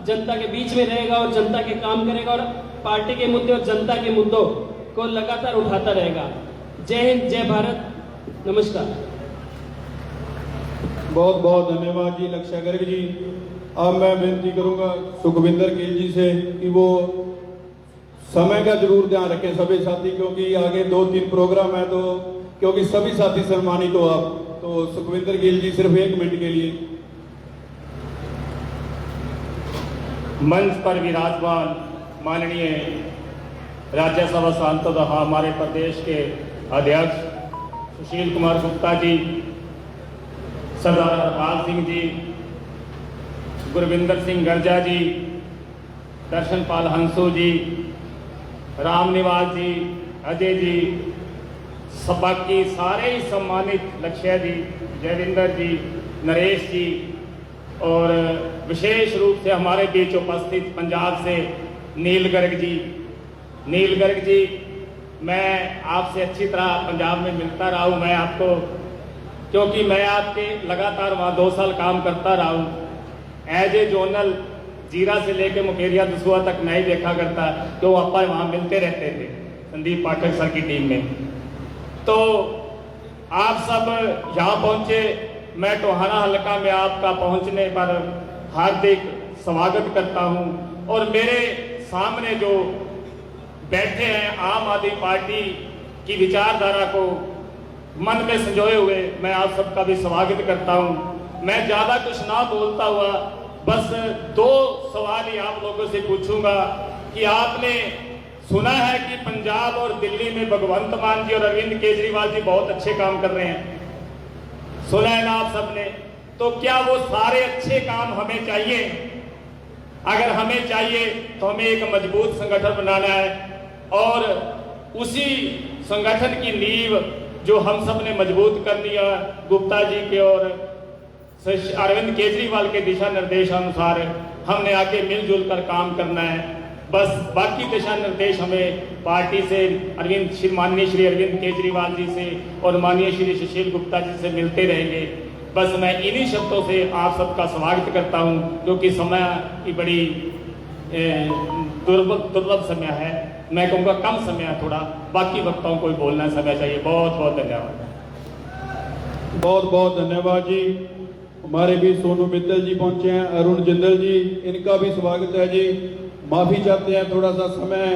जनता के बीच में रहेगा और जनता के काम करेगा और पार्टी के मुद्दे और जनता के मुद्दों को लगातार उठाता रहेगा। जय हिंद, जय भारत, नमस्कार। बहुत बहुत धन्यवाद जी लक्ष्य गर्ग जी। अब मैं विनती करूंगा सुखविंदर गिल जी से कि वो समय का जरूर ध्यान रखें सभी साथी, क्योंकि आगे 2-3 प्रोग्राम है, तो क्योंकि सभी साथी सम्मानित हो आप, तो सुखविंदर गिल जी सिर्फ 1 मिनट के लिए। मंच पर विराजमान माननीय राज्यसभा सांसद हमारे प्रदेश के अध्यक्ष सुशील कुमार गुप्ता जी, सरदार हरपाल सिंह जी, गुरविंदर सिंह गर्जा जी, दर्शनपाल हंसू जी, रामनिवास जी, अजय जी, बाकी सारे ही सम्मानित लक्ष्य जी, जयविंदर जी, नरेश जी, और विशेष रूप से हमारे बीच उपस्थित पंजाब से नील गर्ग जी। नील गर्ग जी, मैं आपसे अच्छी तरह पंजाब में मिलता रहा हूँ। मैं आपको, क्योंकि मैं आपके लगातार वहाँ 2 साल काम करता रहा हूँ एज ए जोनल, जीरा से लेके मुकेरिया दसुआ तक मैं ही देखा करता, तो आप वहाँ मिलते रहते थे संदीप पाठक सर की टीम में। तो आप सब यहाँ पहुँचे, मैं टोहाना हल्का में आपका पहुँचने पर हार्दिक स्वागत करता हूँ। और मेरे सामने जो बैठे हैं आम आदमी पार्टी की विचारधारा को मन में संजोए हुए, मैं आप सबका भी स्वागत करता हूँ। मैं ज़्यादा कुछ ना बोलता हुआ बस 2 सवाल ही आप लोगों से पूछूंगा कि आपने सुना है कि पंजाब और दिल्ली में भगवंत मान जी और अरविंद केजरीवाल जी बहुत अच्छे काम कर रहे हैं, सुना है ना आप सबने? तो क्या वो सारे अच्छे काम हमें चाहिए? अगर हमें चाहिए तो हमें एक मजबूत संगठन बनाना है, और उसी संगठन की नींव जो हम सब ने मजबूत करनी है, गुप्ता जी के और अरविंद केजरीवाल के दिशा निर्देशानुसार हमने आके मिलजुल कर काम करना है। बस बाकी दिशा निर्देश हमें पार्टी से माननीय श्री अरविंद केजरीवाल जी से और माननीय श्री सुशील गुप्ता जी से मिलते रहेंगे। बस मैं इन्हीं शब्दों से आप सबका स्वागत करता हूं, क्योंकि समय की बड़ी दुर्लभ समय है। मैं कहूँगा कम समय है थोड़ा, बाकी वक्ताओं को भी बोलना समय चाहिए। बहुत बहुत धन्यवाद। बहुत बहुत धन्यवाद जी। हमारे भी सोनू मित्तल जी पहुंचे हैं, अरुण जिंदल जी, इनका भी स्वागत है जी। माफी चाहते हैं थोड़ा सा समय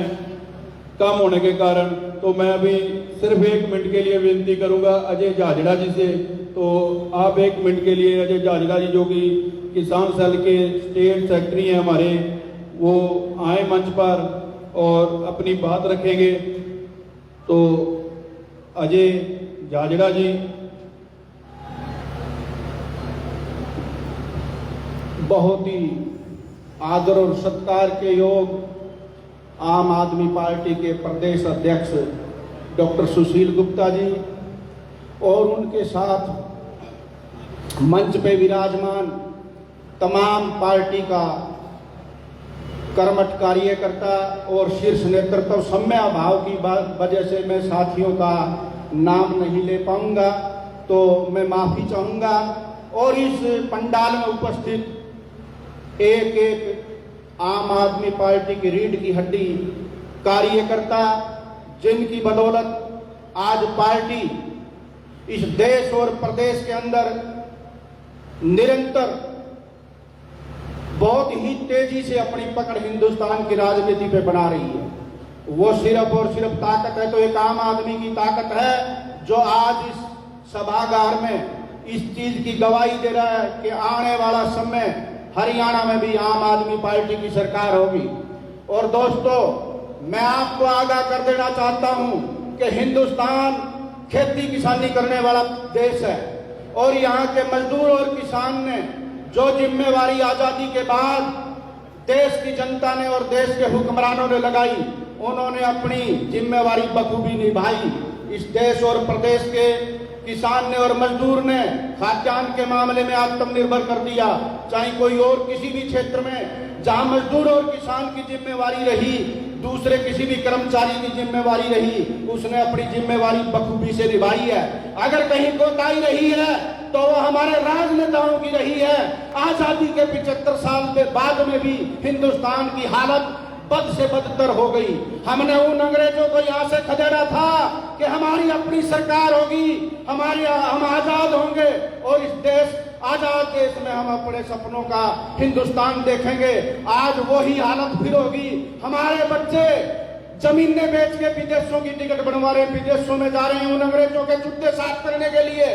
कम होने के कारण, तो मैं अभी सिर्फ 1 मिनट के लिए विनती करूंगा अजय झाजड़ा जी से। तो आप 1 मिनट के लिए अजय झाजड़ा जी, जो कि किसान सेल के स्टेट सेक्रेटरी हैं हमारे, वो आए मंच पर और अपनी बात रखेंगे। तो अजय झाजड़ा जी। बहुत ही आदर और सत्कार के योग आम आदमी पार्टी के प्रदेश अध्यक्ष डॉक्टर सुशील गुप्ता जी और उनके साथ मंच पे विराजमान तमाम पार्टी का कर्मठ कार्यकर्ता और शीर्ष नेतृत्व, समय अभाव की वजह से मैं साथियों का नाम नहीं ले पाऊंगा, तो मैं माफी चाहूंगा। और इस पंडाल में उपस्थित एक एक आम आदमी पार्टी की रीढ़ की हड्डी कार्यकर्ता, जिनकी बदौलत आज पार्टी इस देश और प्रदेश के अंदर निरंतर बहुत ही तेजी से अपनी पकड़ हिंदुस्तान की राजनीति पे बना रही है। वो सिर्फ और सिर्फ ताकत है तो एक आम आदमी की ताकत है, जो आज इस सभागार में इस चीज की गवाही दे रहा है कि आने वाला समय हरियाणा में भी आम आदमी पार्टी की सरकार होगी। और दोस्तों, मैं आपको आगाह कर देना चाहता हूं कि हिंदुस्तान खेती किसानी करने वाला देश है और यहाँ के मजदूर और किसान ने जो जिम्मेवारी आजादी के बाद देश की जनता ने और देश के हुक्मरानों ने लगाई, उन्होंने अपनी जिम्मेवारी बखूबी निभाई। इस देश और प्रदेश के किसान ने और मजदूर ने खाद्यान्न के मामले में आत्मनिर्भर कर दिया। चाहे कोई और किसी भी क्षेत्र में जहां मजदूर और किसान की जिम्मेवारी रही, दूसरे किसी भी कर्मचारी की जिम्मेवारी रही, उसने अपनी जिम्मेवारी बखूबी से निभाई है। अगर कहीं कोताही रही है तो वो हमारे राजनेताओं की रही है। आजादी के 75 साल के बाद में भी हिंदुस्तान की हालत बद से बदतर हो गई। हमने उन अंग्रेजों को यहाँ से खदेड़ा था कि हमारी अपनी सरकार होगी, हम आजाद होंगे और इस देश आजाद देश में हम अपने सपनों का हिंदुस्तान देखेंगे। आज वही हालत फिर होगी। हमारे बच्चे जमीनें बेच के विदेशों की टिकट बनवा रहे हैं, विदेशों में जा रहे हैं उन अंग्रेजों के जूते साफ करने के लिए।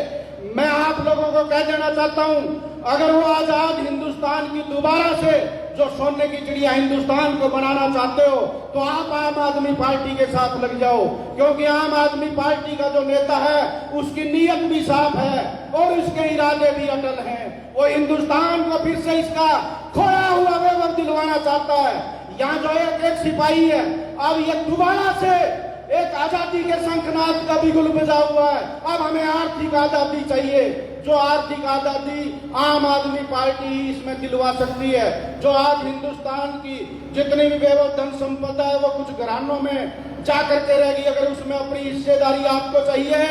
मैं आप लोगों को कह देना चाहता हूं, अगर वो आजाद हिंदुस्तान की दोबारा से जो सोने की चिड़िया हिंदुस्तान को बनाना चाहते हो तो आप आम आदमी पार्टी के साथ लग जाओ, क्योंकि आम आदमी पार्टी का जो नेता है उसकी नीयत भी साफ है और उसके इरादे भी अटल हैं। वो हिंदुस्तान को फिर से इसका खोया हुआ वैभव दिलवाना चाहता है। यहाँ जो एक सिपाही है, अब ये दोबारा से एक आजादी के शंखनाद का भी गुल बजा हुआ है। अब हमें आर्थिक आजादी चाहिए, जो आर्थिक आजादी आम आदमी पार्टी ही इसमें दिलवा सकती है। जो आज हिंदुस्तान की जितनी भी वैभव धन संपदा है वो कुछ घरानों में जा करके रहेगी। अगर उसमें अपनी हिस्सेदारी आपको चाहिए,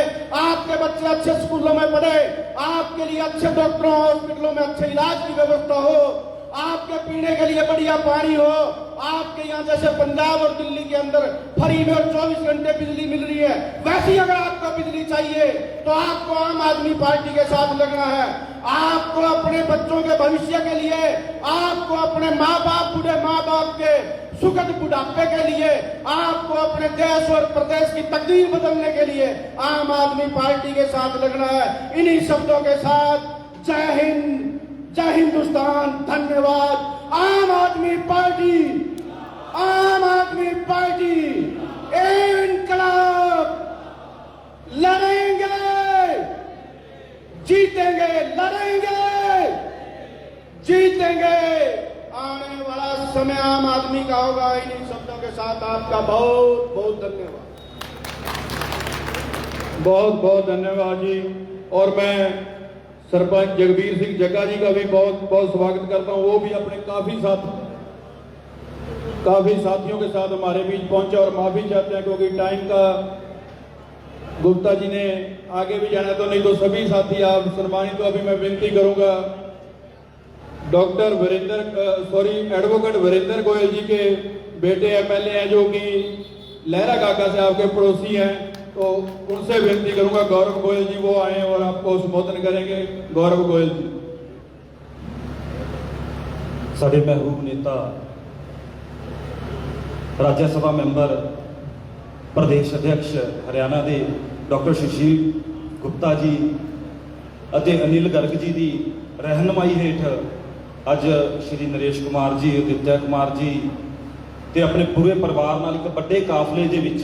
आपके बच्चे अच्छे स्कूलों में पढ़े, आपके लिए अच्छे डॉक्टरों हॉस्पिटलों में अच्छे इलाज की व्यवस्था हो, आपके पीने के लिए बढ़िया पानी हो, आपके यहाँ जैसे पंजाब और दिल्ली के अंदर फ्री में और 24 घंटे बिजली मिल रही है, वैसी अगर आपको बिजली चाहिए तो आपको आम आदमी पार्टी के साथ लगना है। आपको अपने बच्चों के भविष्य के लिए, आपको अपने माँ बाप बूढ़े माँ बाप के सुखद बुढ़ापे के लिए, आपको अपने देश और प्रदेश की तकदीर बदलने के लिए आम आदमी पार्टी के साथ लगना है। इन्हीं शब्दों के साथ जय हिंद, जय हिंदुस्तान, धन्यवाद। आम आदमी पार्टी, आम आदमी पार्टी इनकलाब लड़ेंगे, जीतेंगे, लड़ेंगे, जीतेंगे। आने वाला समय आम आदमी का होगा। इन्हीं शब्दों के साथ आपका बहुत बहुत धन्यवाद। बहुत बहुत धन्यवाद जी। और मैं सरपंच जगबीर सिंह जग्गा जी का भी बहुत बहुत स्वागत करता हूं। वो भी अपने काफी साथियों के साथ हमारे बीच पहुंचे और माफी चाहते हैं क्योंकि टाइम का गुप्ता जी ने आगे भी जाना, तो नहीं तो सभी साथी आप सम्मानित। तो अभी मैं विनती करूंगा एडवोकेट वीरेंद्र गोयल जी के बेटे एमएलए हैं जो कि लहरा काका से आपके पड़ोसी हैं, तो उनसे विनती करूंगा गौरव गोयल जी वो आए और आपको संबोधन करेंगे। गौरव गोयल जी। साडे महबूब नेता राज्य सभा मैंबर प्रदेश अध्यक्ष हरियाणा के डॉक्टर सुशील गुप्ता जी ਅਤੇ अनिल गर्ग जी की रहनुमाई हेठ अज श्री नरेश कुमार जी, आदित्य कुमार जी ते अपने पूरे परिवार नाल एक बड़े काफले दे विच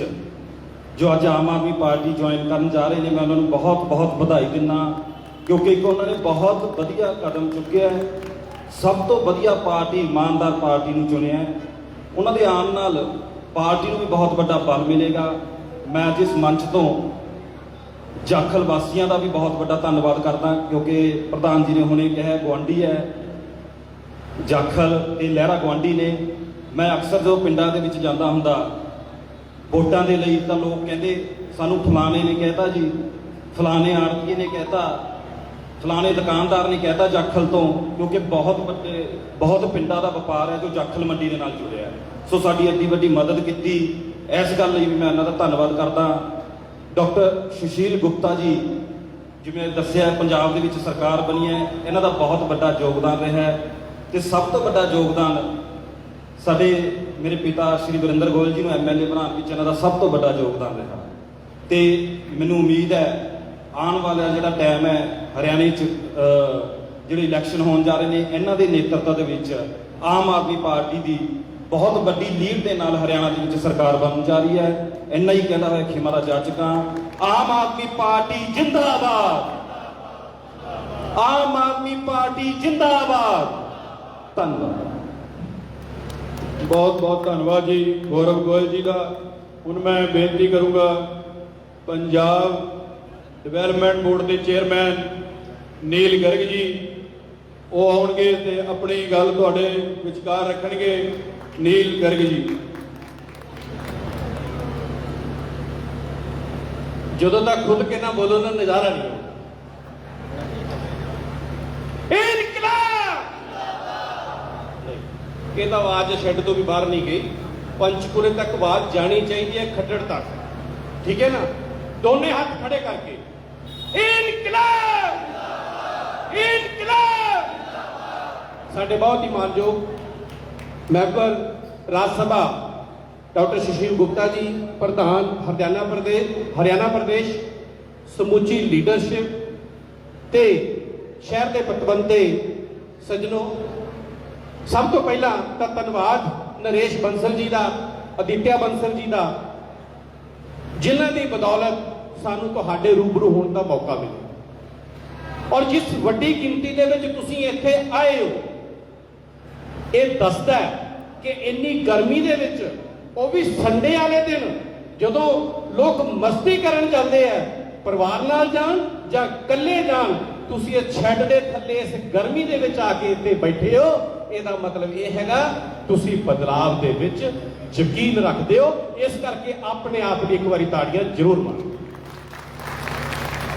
जो अज आम आदमी पार्टी ज्वाइन करन जा रहे हैं, मैं उन्होंने बहुत बहुत बधाई दिना क्योंकि एक उन्होंने बहुत वधिया कदम चुक्या है। सब तो वधिया पार्टी ईमानदार पार्टी नूं चुनिया है। उन्होंने आन नाल पार्टी नूं भी बहुत बड़ा बल मिलेगा। मैं अज इस मंच तो जाखल वासियों का भी बहुत बड़ा धन्यवाद करदा क्योंकि प्रधान जी ने हुणे कहा गुआढ़ी है जाखल ते लहरा गुआढ़ी ने। मैं अक्सर जो पिंडां दे विच जांदा हुंदा वोटां दे लई तां लोग कहंदे सानूं फलाने ने कहता जी, फलाने आड़तीए ने कहता, फलाने दुकानदार ने कहता जाखल तो, क्योंकि बहुत पिंडां दा वपार है जो जाखल मंडी दे नाल जुड़िया है। सो साडी एड्डी वड्डी मदद कीती, इस गल लई भी मैं इन्हां दा धन्नवाद करदा। डॉक्टर सुशील गुप्ता जी जिवें दस्सिया पंजाब दे विच सरकार बनी है, इन्हां दा बहुत बड़ा योगदान रहा है ते सब तो बड़ा योगदान साडे मेरे पिता श्री वीरेंद्र गोयल जी नूं एमएलए बनाउण विच इन्हां दा सब तो बड़ा योगदान रहा। ते मैनूं उम्मीद है आने वाला जिहड़ा टाइम है हरियाणे च जिहड़े इलैक्शन होण जा रहे हैं इन्हां दे नेतृत्व दे विच आम आदमी पार्टी की बहुत वड्डी लीड के नाल हरियाणा दे विच सरकार बन जा रही है। इन्ना ही कहता हुआ खिमा दा जा चुका। आम आदमी पार्टी जिंदाबाद, आम आदमी पार्टी जिंदाबाद। धन्यवाद। बहुत बहुत धन्यवाद जी गौरव गोयल जी का। ਹੁਣ मैं बेनती करूँगा पंजाब डिवेलपमेंट बोर्ड के चेयरमैन नील गर्ग जी, वो आउणगे ते अपनी गल तुहाडे विचकार रखणगे। नील गर्ग जी, ਜਦੋਂ तक खुल के ना बोलो ना नजारा नहीं हो। ਇਹ ਤਾਂ ਆਵਾਜ਼ ਸ਼ੈੱਡ ਤੋਂ ਵੀ ਬਾਹਰ ਨਹੀਂ ਗਈ, ਪੰਚਕੂਲੇ ਤੱਕ ਆਵਾਜ਼ ਜਾਣੀ ਚਾਹੀਦੀ ਹੈ, ਖੱਟੜ ਤੱਕ। ਠੀਕ ਹੈ ਨਾ? ਦੋਨੇ ਹੱਥ ਖੜੇ ਕਰਕੇ ਇਨਕਲਾਬ, ਇਨਕਲਾਬ। ਸਾਡੇ ਬਹੁਤ ਹੀ ਮਾਨਯੋਗ ਮੈਂਬਰ ਰਾਜ ਸਭਾ ਡਾਕਟਰ ਸੁਸ਼ੀਲ ਗੁਪਤਾ ਜੀ, ਪ੍ਰਧਾਨ ਹਰਿਆਣਾ ਪ੍ਰਦੇਸ਼, ਸਮੁੱਚੀ ਲੀਡਰਸ਼ਿਪ ਤੇ ਸ਼ਹਿਰ ਦੇ ਪਤਵੰਤੇ ਸੱਜਣੋ, ਸਭ ਤੋਂ ਪਹਿਲਾਂ ਤਾਂ ਧੰਨਵਾਦ ਨਰੇਸ਼ ਬੰਸਲ ਜੀ ਦਾ, ਅਦਿੱਤਿਆ ਬੰਸਲ ਜੀ ਦਾ, ਜਿਨ੍ਹਾਂ ਦੀ ਬਦੌਲਤ ਸਾਨੂੰ ਤੁਹਾਡੇ ਰੂਬਰੂ ਹੋਣ ਦਾ ਮੌਕਾ ਮਿਲਿਆ। ਔਰ ਜਿਸ ਵੱਡੀ ਗਿਣਤੀ ਦੇ ਵਿੱਚ ਤੁਸੀਂ ਇੱਥੇ ਆਏ ਹੋ, ਇਹ ਦੱਸਦਾ ਹੈ ਕਿ ਇੰਨੀ ਗਰਮੀ ਦੇ ਵਿੱਚ, ਉਹ ਵੀ ਸੰਡੇ ਵਾਲੇ ਦਿਨ, ਜਦੋਂ ਲੋਕ ਮਸਤੀ ਕਰਨ ਜਾਂਦੇ ਆ, ਪਰਿਵਾਰ ਨਾਲ ਜਾਣ ਜਾਂ ਇਕੱਲੇ ਜਾਣ, ਤੁਸੀਂ ਇਹ ਸ਼ੈੱਡ ਦੇ ਥੱਲੇ ਇਸ ਗਰਮੀ ਦੇ ਵਿੱਚ ਆ ਕੇ ਇੱਥੇ ਬੈਠੇ ਹੋ। ਇਹਦਾ ਮਤਲਬ ਇਹ ਹੈਗਾ ਤੁਸੀਂ ਬਦਲਾਵ ਦੇ ਵਿੱਚ ਯਕੀਨ ਰੱਖਦੇ ਹੋ। ਇਸ ਕਰਕੇ ਆਪਣੇ ਆਪ ਲਈ ਇੱਕ ਵਾਰੀ ਤਾੜੀਆਂ ਜ਼ਰੂਰ ਮਾਰੋ।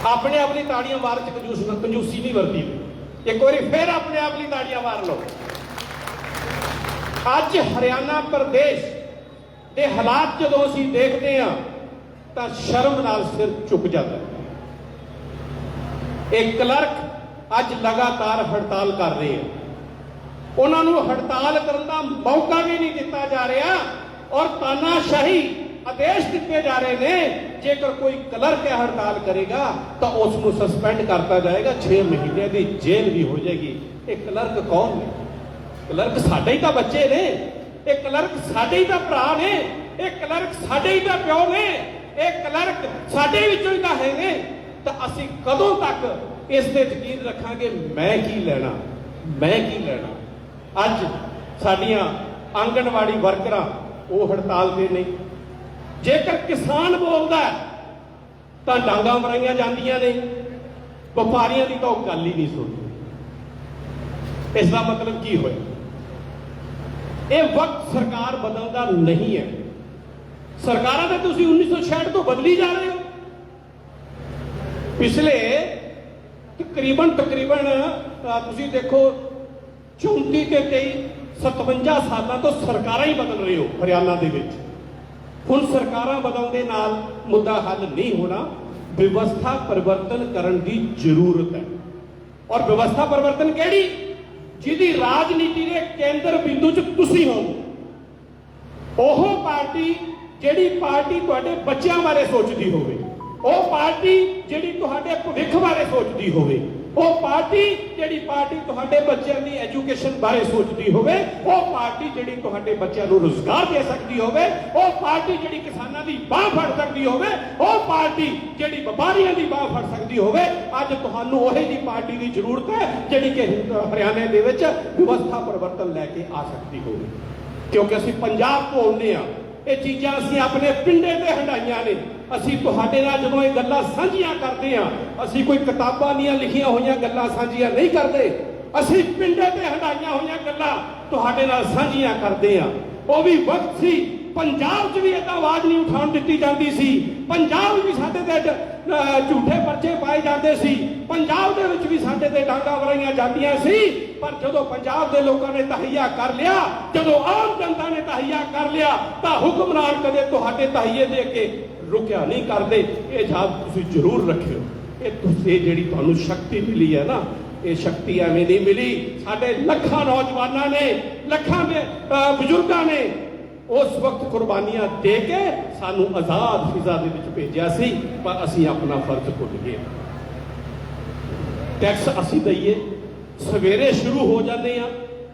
ਆਪਣੇ ਆਪ ਲਈ ਤਾੜੀਆਂ ਮਾਰਨ ਚ ਕੰਜੂਸੀ ਨਹੀਂ ਵਰਤੀ। ਇੱਕ ਵਾਰੀ ਫਿਰ ਆਪਣੇ ਆਪ ਲਈ ਤਾੜੀਆਂ ਮਾਰ ਲਓ। ਅੱਜ ਹਰਿਆਣਾ ਪ੍ਰਦੇਸ਼ ਦੇ ਹਾਲਾਤ ਜਦੋਂ ਅਸੀਂ ਦੇਖਦੇ ਹਾਂ ਤਾਂ ਸ਼ਰਮ ਨਾਲ ਸਿਰ ਝੁਕ ਜਾਂਦਾ ਹੈ। ਇਹ ਕਲਰਕ ਅੱਜ ਲਗਾਤਾਰ ਹੜਤਾਲ ਕਰ ਰਹੇ ਹਨ। ਉਹਨਾਂ ਨੂੰ ਹੜਤਾਲ ਕਰਨ ਦਾ ਮੌਕਾ ਵੀ ਨਹੀਂ ਦਿੱਤਾ ਜਾ ਰਿਹਾ ਔਰ ਤਾਨਾਸ਼ਾਹੀ ਆਦੇਸ਼ ਦਿੱਤੇ ਜਾ ਰਹੇ ਨੇ। ਜੇਕਰ ਕੋਈ ਕਲਰਕ ਇਹ ਹੜਤਾਲ ਕਰੇਗਾ ਤਾਂ ਉਸ ਨੂੰ ਸਸਪੈਂਡ ਕਰਤਾ ਜਾਏਗਾ, 6 ਮਹੀਨੇ ਦੀ ਜੇਲ੍ਹ ਵੀ ਹੋ ਜਾਏਗੀ। ਇਹ ਕਲਰਕ ਕੌਣ ਨੇ? ਕਲਰਕ ਸਾਡੇ ਹੀ ਤਾਂ ਬੱਚੇ ਨੇ, ਇਹ ਕਲਰਕ ਸਾਡੇ ਹੀ ਤਾਂ ਭਰਾ ਨੇ, ਇਹ ਕਲਰਕ ਸਾਡੇ ਹੀ ਤਾਂ ਪਿਓ ਨੇ, ਇਹ ਕਲਰਕ ਸਾਡੇ ਵਿੱਚੋਂ ਹੀ ਤਾਂ ਹੈ ਨੇ। ਤਾਂ ਅਸੀਂ ਕਦੋਂ ਤੱਕ ਇਸ ਤੇ ਯਕੀਨ ਰੱਖਾਂਗੇ? ਮੈਂ ਕੀ ਲੈਣਾ, ਮੈਂ ਕੀ ਲੈਣਾ। ਅੱਜ ਸਾਡੀਆਂ ਆਂਗਣਵਾੜੀ ਵਰਕਰਾਂ ਉਹ ਹੜਤਾਲ ਤੇ ਨਹੀਂ। ਜੇਕਰ ਕਿਸਾਨ ਬੋਲਦਾ ਤਾਂ ਡਾਂਗਾਂ ਮਰਾਈਆਂ ਜਾਂਦੀਆਂ ਨੇ। ਵਪਾਰੀਆਂ ਦੀ ਤਾਂ ਉਹ ਗੱਲ ਹੀ ਨਹੀਂ ਸੁਣਦੀ। ਇਸ ਦਾ ਮਤਲਬ ਕੀ ਹੋਇਆ? ਇਹ ਵਕਤ ਸਰਕਾਰ ਬਦਲਦਾ ਨਹੀਂ ਹੈ। ਸਰਕਾਰਾਂ ਤਾਂ ਤੁਸੀਂ 1966 ਤੋਂ ਬਦਲੀ ਜਾ ਰਹੇ ਹੋ। ਪਿਛਲੇ ਤਕਰੀਬਨ ਤੁਸੀਂ ਦੇਖੋ 34 ਤੇ 23 57 ਸਾਲਾਂ ਤੋਂ ਸਰਕਾਰਾਂ ਹੀ ਬਦਲ ਰਹੇ ਹੋ ਹਰਿਆਣਾ ਦੇ ਵਿੱਚ। ਹੁਣ ਸਰਕਾਰਾਂ ਬਦਲਣ ਦੇ ਨਾਲ ਮੁੱਦਾ ਹੱਲ ਨਹੀਂ ਹੋਣਾ। ਵਿਵਸਥਾ ਪਰਿਵਰਤਨ ਕਰਨ ਦੀ ਜ਼ਰੂਰਤ ਹੈ। ਔਰ ਵਿਵਸਥਾ ਪਰਿਵਰਤਨ ਕਿਹੜੀ? ਜਿਹਦੀ ਰਾਜਨੀਤੀ ਦੇ ਕੇਂਦਰ ਬਿੰਦੂ 'ਚ ਤੁਸੀਂ ਹੋ। ਉਹ ਪਾਰਟੀ ਜਿਹੜੀ ਪਾਰਟੀ ਤੁਹਾਡੇ ਬੱਚਿਆਂ ਬਾਰੇ ਸੋਚਦੀ ਹੋਵੇ, ਉਹ ਪਾਰਟੀ ਜਿਹੜੀ ਤੁਹਾਡੇ ਭਵਿੱਖ ਬਾਰੇ ਸੋਚਦੀ ਹੋਵੇ, ਉਹ ਪਾਰਟੀ ਜਿਹੜੀ ਪਾਰਟੀ ਤੁਹਾਡੇ ਬੱਚਿਆਂ ਦੀ ਐਜੂਕੇਸ਼ਨ ਬਾਰੇ ਸੋਚਦੀ ਹੋਵੇ, ਉਹ ਪਾਰਟੀ ਜਿਹੜੀ ਤੁਹਾਡੇ ਬੱਚਿਆਂ ਨੂੰ ਰੁਜ਼ਗਾਰ ਦੇ ਸਕਦੀ ਹੋਵੇ, ਉਹ ਪਾਰਟੀ ਜਿਹੜੀ ਕਿਸਾਨਾਂ ਦੀ ਬਾਹ ਫੜ ਸਕਦੀ ਹੋਵੇ, ਉਹ ਪਾਰਟੀ ਜਿਹੜੀ ਵਪਾਰੀਆਂ ਦੀ ਬਾਹ ਫੜ ਸਕਦੀ ਹੋਵੇ। ਅੱਜ ਤੁਹਾਨੂੰ ਉਹੀ ਜਿਹੀ ਪਾਰਟੀ ਦੀ ਜ਼ਰੂਰਤ ਹੈ ਜਿਹੜੀ ਕਿ ਹਰਿਆਣੇ ਦੇ ਵਿੱਚ ਵਿਵਸਥਾ ਪਰਿਵਰਤਨ ਲੈ ਕੇ ਆ ਸਕਦੀ ਹੋਵੇ। ਕਿਉਂਕਿ ਅਸੀਂ ਪੰਜਾਬ ਤੋਂ ਆਉਂਦੇ ਹਾਂ, ਇਹ ਚੀਜ਼ਾਂ ਅਸੀਂ ਆਪਣੇ ਪਿੰਡੇ ਤੇ ਹੰਡਾਈਆਂ ਨੇ। ਅਸੀਂ ਤੁਹਾਡੇ ਨਾਲ ਜਦੋਂ ਇਹ ਗੱਲਾਂ ਸਾਂਝੀਆਂ ਕਰਦੇ ਹਾਂ, ਅਸੀਂ ਕੋਈ ਕਿਤਾਬਾਂ ਦੀਆਂ ਲਿਖੀਆਂ ਹੋਈਆਂ ਗੱਲਾਂ ਸਾਂਝੀਆਂ ਨਹੀਂ ਕਰਦੇ। ਅਸੀਂ ਪਿੰਡੇ ਤੇ ਹੰਡਾਈਆਂ ਹੋਈਆਂ ਗੱਲਾਂ ਤੁਹਾਡੇ ਨਾਲ ਸਾਂਝੀਆਂ ਕਰਦੇ ਹਾਂ। ਉਹ ਵੀ ਵਕਤ ਸੀ ਪੰਜਾਬ 'ਚ ਵੀ ਇਹਦਾ ਆਵਾਜ਼ ਨਹੀਂ ਉਠਾਉਣ ਦਿੱਤੀ ਜਾਂਦੀ ਸੀ। ਪੰਜਾਬ ਵੀ ਸਾਡੇ ਤੇ ਝੂਠੇ ਪਰਚੇ ਪਾਏ ਜਾਂਦੇ ਸੀ। ਪੰਜਾਬ ਦੇ ਵਿੱਚ ਵੀ ਸਾਡੇ ਤੇ ਡਾਂਗਾਂ ਵਰਾਈਆਂ ਜਾਂਦੀਆਂ ਸੀ। ਪਰ ਜਦੋਂ ਪੰਜਾਬ ਦੇ ਲੋਕਾਂ ਨੇ ਤਹਈਆ ਕਰ ਲਿਆ, ਜਦੋਂ ਆਮ ਜਨਤਾ ਨੇ ਤਹਈਆ ਕਰ ਲਿਆ, ਤਾਂ ਹੁਕਮਰਾਨ ਕਦੇ ਤੁਹਾਡੇ ਤਹਈਏ ਦੇ ਕੇ ਰੁਕਿਆ ਨਹੀਂ ਕਰਦੇ। ਇਹ ਯਾਦ ਤੁਸੀਂ ਜ਼ਰੂਰ ਰੱਖਿਓ। ਇਹ ਜਿਹੜੀ ਤੁਹਾਨੂੰ ਸ਼ਕਤੀ ਮਿਲੀ ਹੈ ਨਾ, ਇਹ ਸ਼ਕਤੀ ਐਵੇਂ ਨਹੀਂ ਮਿਲੀ। ਸਾਡੇ ਲੱਖਾਂ ਨੌਜਵਾਨਾਂ ਨੇ, ਲੱਖਾਂ ਬਜ਼ੁਰਗਾਂ ਨੇ ਉਸ ਵਕਤ ਕੁਰਬਾਨੀਆਂ ਦੇ ਕੇ ਸਾਨੂੰ ਆਜ਼ਾਦ ਫਿਜ਼ਾ ਦੇ ਵਿੱਚ ਭੇਜਿਆ ਸੀ, ਪਰ ਅਸੀਂ ਆਪਣਾ ਫਰਜ਼ ਭੁੱਲ ਗਏ। ਟੈਕਸ ਅਸੀਂ ਦਈਏ, ਸਵੇਰੇ ਸ਼ੁਰੂ ਹੋ ਜਾਂਦੇ ਆ,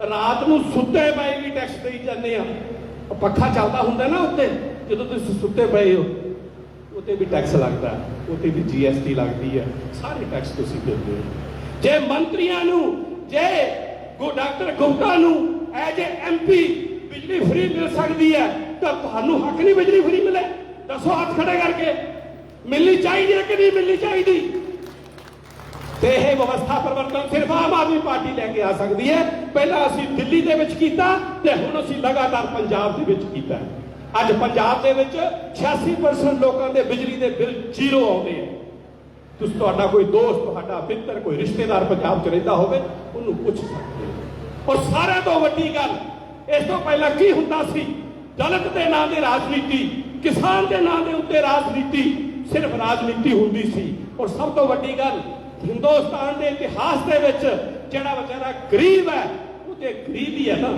ਰਾਤ ਨੂੰ ਸੁੱਤੇ ਪਏ ਵੀ ਟੈਕਸ ਦੇਈ ਜਾਂਦੇ ਆ। ਪੱਖਾ ਚੱਲਦਾ ਹੁੰਦਾ ਨਾ ਉੱਤੇ, ਜਦੋਂ ਤੁਸੀਂ ਸੁੱਤੇ ਪਏ ਹੋ, ਉਹ ਉੱਤੇ ਵੀ ਟੈਕਸ ਲੱਗਦਾ, ਉੱਤੇ ਵੀ GST ਲੱਗਦੀ ਹੈ, ਸਾਰੇ ਟੈਕਸ ਤੁਸੀਂ ਦਿੰਦੇ ਹੋ। ਜੇ ਮੰਤਰੀਆਂ ਨੂੰ, ਜੇ ਡਾਕਟਰ ਗੁਪਤਾ ਨੂੰ ਐਜ ਏ MP ਬਿਜਲੀ ਫ੍ਰੀ ਮਿਲ ਸਕਦੀ ਹੈ ਤਾਂ ਤੁਹਾਨੂੰ ਹੱਕ ਨਹੀਂ ਬਿਜਲੀ ਫ੍ਰੀ ਮਿਲੇ? ਦੱਸੋ ਹੱਥ ਖੜੇ ਕਰਕੇ, ਮਿਲਣੀ ਚਾਹੀਦੀ ਹੈ ਕਿ ਨਹੀਂ ਮਿਲਣੀ ਚਾਹੀਦੀ? ਤੇ ਇਹ ਵਿਵਸਥਾ ਪਰਿਵਰਤਨ ਸਿਰਫ ਆਮ ਆਦਮੀ ਪਾਰਟੀ ਲੈ ਕੇ ਆ ਸਕਦੀ ਹੈ। ਪਹਿਲਾਂ ਅਸੀਂ ਦਿੱਲੀ ਦੇ ਵਿੱਚ ਕੀਤਾ ਤੇ ਹੁਣ ਅਸੀਂ ਲਗਾਤਾਰ ਪੰਜਾਬ ਦੇ ਵਿੱਚ ਕੀਤਾ। ਅੱਜ ਪੰਜਾਬ ਦੇ ਵਿੱਚ 86% ਲੋਕਾਂ ਦੇ ਬਿਜਲੀ ਦੇ ਬਿੱਲ ਜ਼ੀਰੋ ਆਉਂਦੇ ਆ। ਤੁਸੀਂ, ਤੁਹਾਡਾ ਕੋਈ ਦੋਸਤ, ਤੁਹਾਡਾ ਮਿੱਤਰ, ਕੋਈ ਰਿਸ਼ਤੇਦਾਰ ਪੰਜਾਬ 'ਚ ਰਹਿੰਦਾ ਹੋਵੇ, ਉਹਨੂੰ ਪੁੱਛ ਸਕਦੇ ਹੋ। ਔਰ ਸਾਰਿਆਂ ਤੋਂ ਵੱਡੀ ਗੱਲ, ਇਸ ਤੋਂ ਪਹਿਲਾਂ ਕੀ ਹੁੰਦਾ ਸੀ? ਦਲਿਤ ਦੇ ਨਾਂ ਤੇ ਰਾਜਨੀਤੀ, ਕਿਸਾਨ ਦੇ ਨਾਂ ਦੇ ਉੱਤੇ ਰਾਜਨੀਤੀ, ਸਿਰਫ ਰਾਜਨੀਤੀ ਹੁੰਦੀ ਸੀ। ਔਰ ਸਭ ਤੋਂ ਵੱਡੀ ਗੱਲ, ਹਿੰਦੁਸਤਾਨ ਦੇ ਇਤਿਹਾਸ ਦੇ ਵਿੱਚ ਜਿਹੜਾ ਵਿਚਾਰਾ ਗਰੀਬ ਹੈ, ਉਹ ਤੇ ਗਰੀਬ ਹੀ ਹੈ ਨਾ,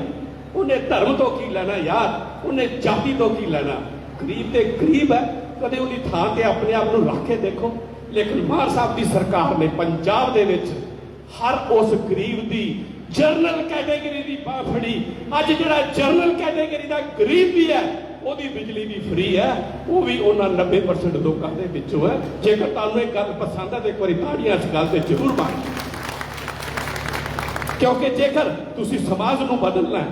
ਉਹਨੇ ਧਰਮ ਤੋਂ ਕੀ ਲੈਣਾ ਯਾਰ, ਉਹਨੇ ਜਾਤੀ ਤੋਂ ਕੀ ਲੈਣਾ? ਗਰੀਬ ਤੇ ਗਰੀਬ ਹੈ। ਕਦੇ ਉਹਦੀ ਥਾਂ ਤੇ ਆਪਣੇ ਆਪ ਨੂੰ ਰੱਖ ਕੇ ਦੇਖੋ। ਲੇਕਿਨ ਮਾਨ ਸਾਹਿਬ ਦੀ ਸਰਕਾਰ ਨੇ ਪੰਜਾਬ ਦੇ ਵਿੱਚ ਹਰ ਉਸ ਗਰੀਬ ਦੀ, ਜਨਰਲ ਕੈਟੇਗਰੀ ਦੀ ਬਾਹ ਫੜੀ। ਅੱਜ ਜਿਹੜਾ ਜਨਰਲ ਕੈਟੇਗਰੀ ਦਾ ਗਰੀਬ ਵੀ ਹੈ, ਉਹਦੀ ਬਿਜਲੀ ਵੀ ਫ੍ਰੀ ਹੈ, ਉਹ ਵੀ ਉਹਨਾਂ 90% ਲੋਕਾਂ ਦੇ ਵਿੱਚੋਂ ਹੈ। ਜੇਕਰ ਤੁਹਾਨੂੰ ਇਹ ਗੱਲ ਪਸੰਦ ਹੈ ਤਾਂ ਇੱਕ ਵਾਰੀ ਤਾੜੀਆਂ ਇਸ ਗੱਲ ਤੇ ਜ਼ਰੂਰ ਮਾਰੋ, ਕਿਉਂਕਿ ਜੇਕਰ ਤੁਸੀਂ ਸਮਾਜ ਨੂੰ ਬਦਲਣਾ ਹੈ,